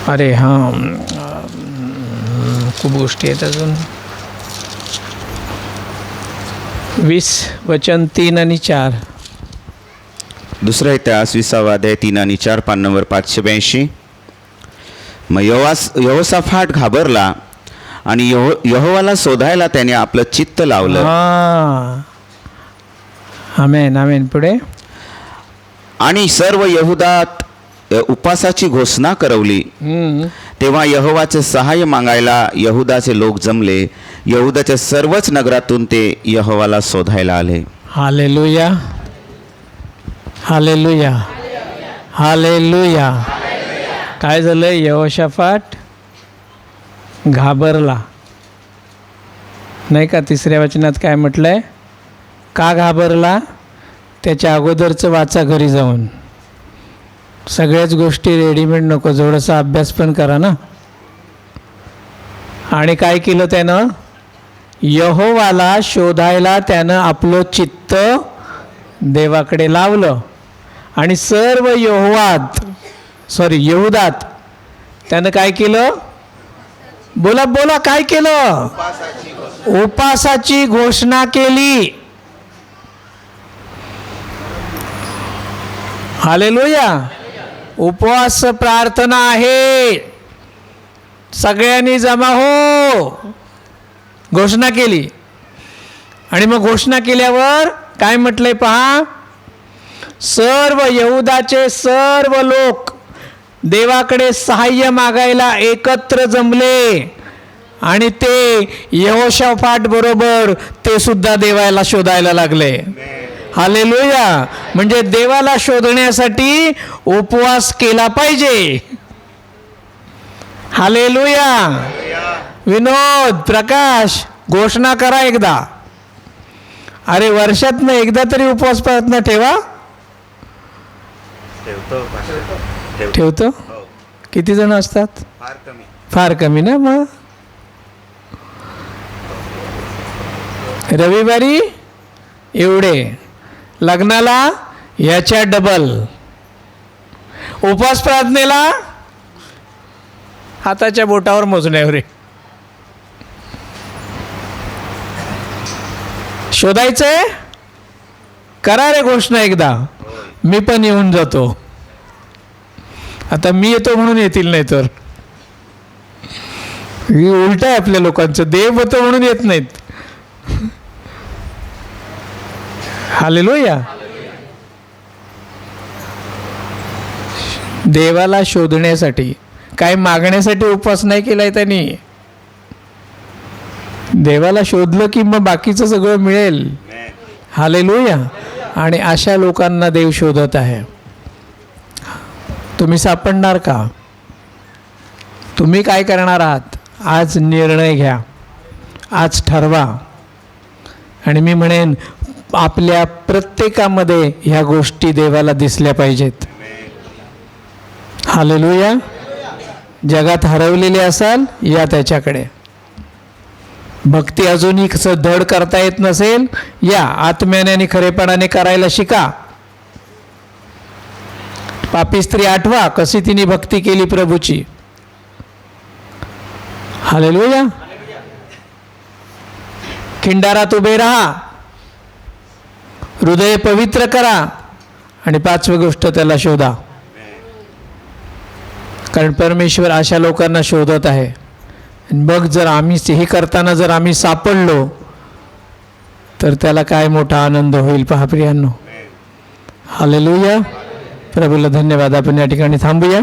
अरे हां, खूप गोष्टी आहेत अजून. 20 वचन 3 आणि 4. दुसरा इतिहास 20वा अध्याय 3 आणि 4, पान नंबर 582. मग यहोसाफाट घाबरला आणि यहोवाला शोधायला त्याने आपलं चित्त लावलं. आमेन आमेन. पुढे. आणि सर्व यहुदात उपासाची घोषणा करवली. तेव्हा यहोवाचे सहाय्य मागायला यहुदाचे लोक जमले. यहुदाच्या सर्वच नगरातून ते यहोवाला शोधायला आले. Hallelujah hallelujah hallelujah. काय झालं? यहोशाफाट घाबरला नाही का? तिसऱ्या वचनात काय म्हटलंय? का घाबरला? त्याच्या अगोदरचं वाचा घरी जाऊन. सगळ्याच गोष्टी रेडीमेड नको, थोडासा अभ्यास पण करा ना. आणि काय केलं त्यानं? यहोवाला शोधायला त्यानं आपलं चित्त देवाकडे लावलं. आणि सर्व यहुदात त्यानं काय केलं? बोला बोला, काय केलं? उपासाची घोषणा केली. हालेलुया. उपवास प्रार्थना आहे, सगळ्यांनी जमा हो, घोषणा केली. आणि मग घोषणा केल्यावर काय म्हटलंय पहा? सर्व यहुदाचे सर्व लोक देवाकडे सहाय्य मागायला एकत्र जमले. आणि ते यहोशाफाट बरोबर ते सुद्धा देवाला शोधायला लागले. हालेलुया. म्हणजे देवाला शोधण्यासाठी उपवास केला पाहिजे. हालेलुया. विनोद, प्रकाश, घोषणा करा एकदा. अरे वर्षातनं एकदा तरी उपवास प्रार्थना ठेवा. ठेवतो. किती जण असतात? फार कमी ना. मग रविवारी एवढे, लग्नाला याच्या डबल, उपवास प्रार्थनेला हाताच्या बोटावर मोजण्यावर. शोधायचंय? करा रे घोषणा एकदा. मी पण येऊन जातो. आता मी येतो म्हणून येतील, नाही तर उलट आहे आपल्या लोकांचं. देव होतो म्हणून येत नाहीत. हालेलुया. देवाला शोधण्यासाठी, काय मागण्यासाठी उपवास नाही केलाय त्यांनी. देवाला शोधलं की मग बाकीचं सगळं मिळेल. हालेलुया. आणि अशा लोकांना देव शोधत आहे. तुम्ही सापडणार का? तुम्ही काय करणार आहात? आज निर्णय घ्या, आज ठरवा. आणि मी म्हणेन आपल्या प्रत्येकामध्ये ह्या गोष्टी देवाला दिसल्या पाहिजेत. हालेलुया. जगात हरवलेले असाल, या त्याच्याकडे. भक्ती अजूनही धड करता येत नसेल, या आत्म्याने आणि खरेपणाने करायला शिका. पापी स्त्री आठवा कशी तिने भक्ती केली प्रभूची. हालेलुया. खिंडारात उभे राहा, हृदय पवित्र करा, आणि 5वी गोष्ट त्याला शोधा. कारण परमेश्वर अशा लोकांना शोधत आहे. बघ, जर आम्ही हे करताना जर आम्ही सापडलो तर त्याला काय मोठा आनंद होईल. पहा प्रियांनो, हालेलुया. प्रभूला धन्यवाद. आपण या ठिकाणी थांबूया.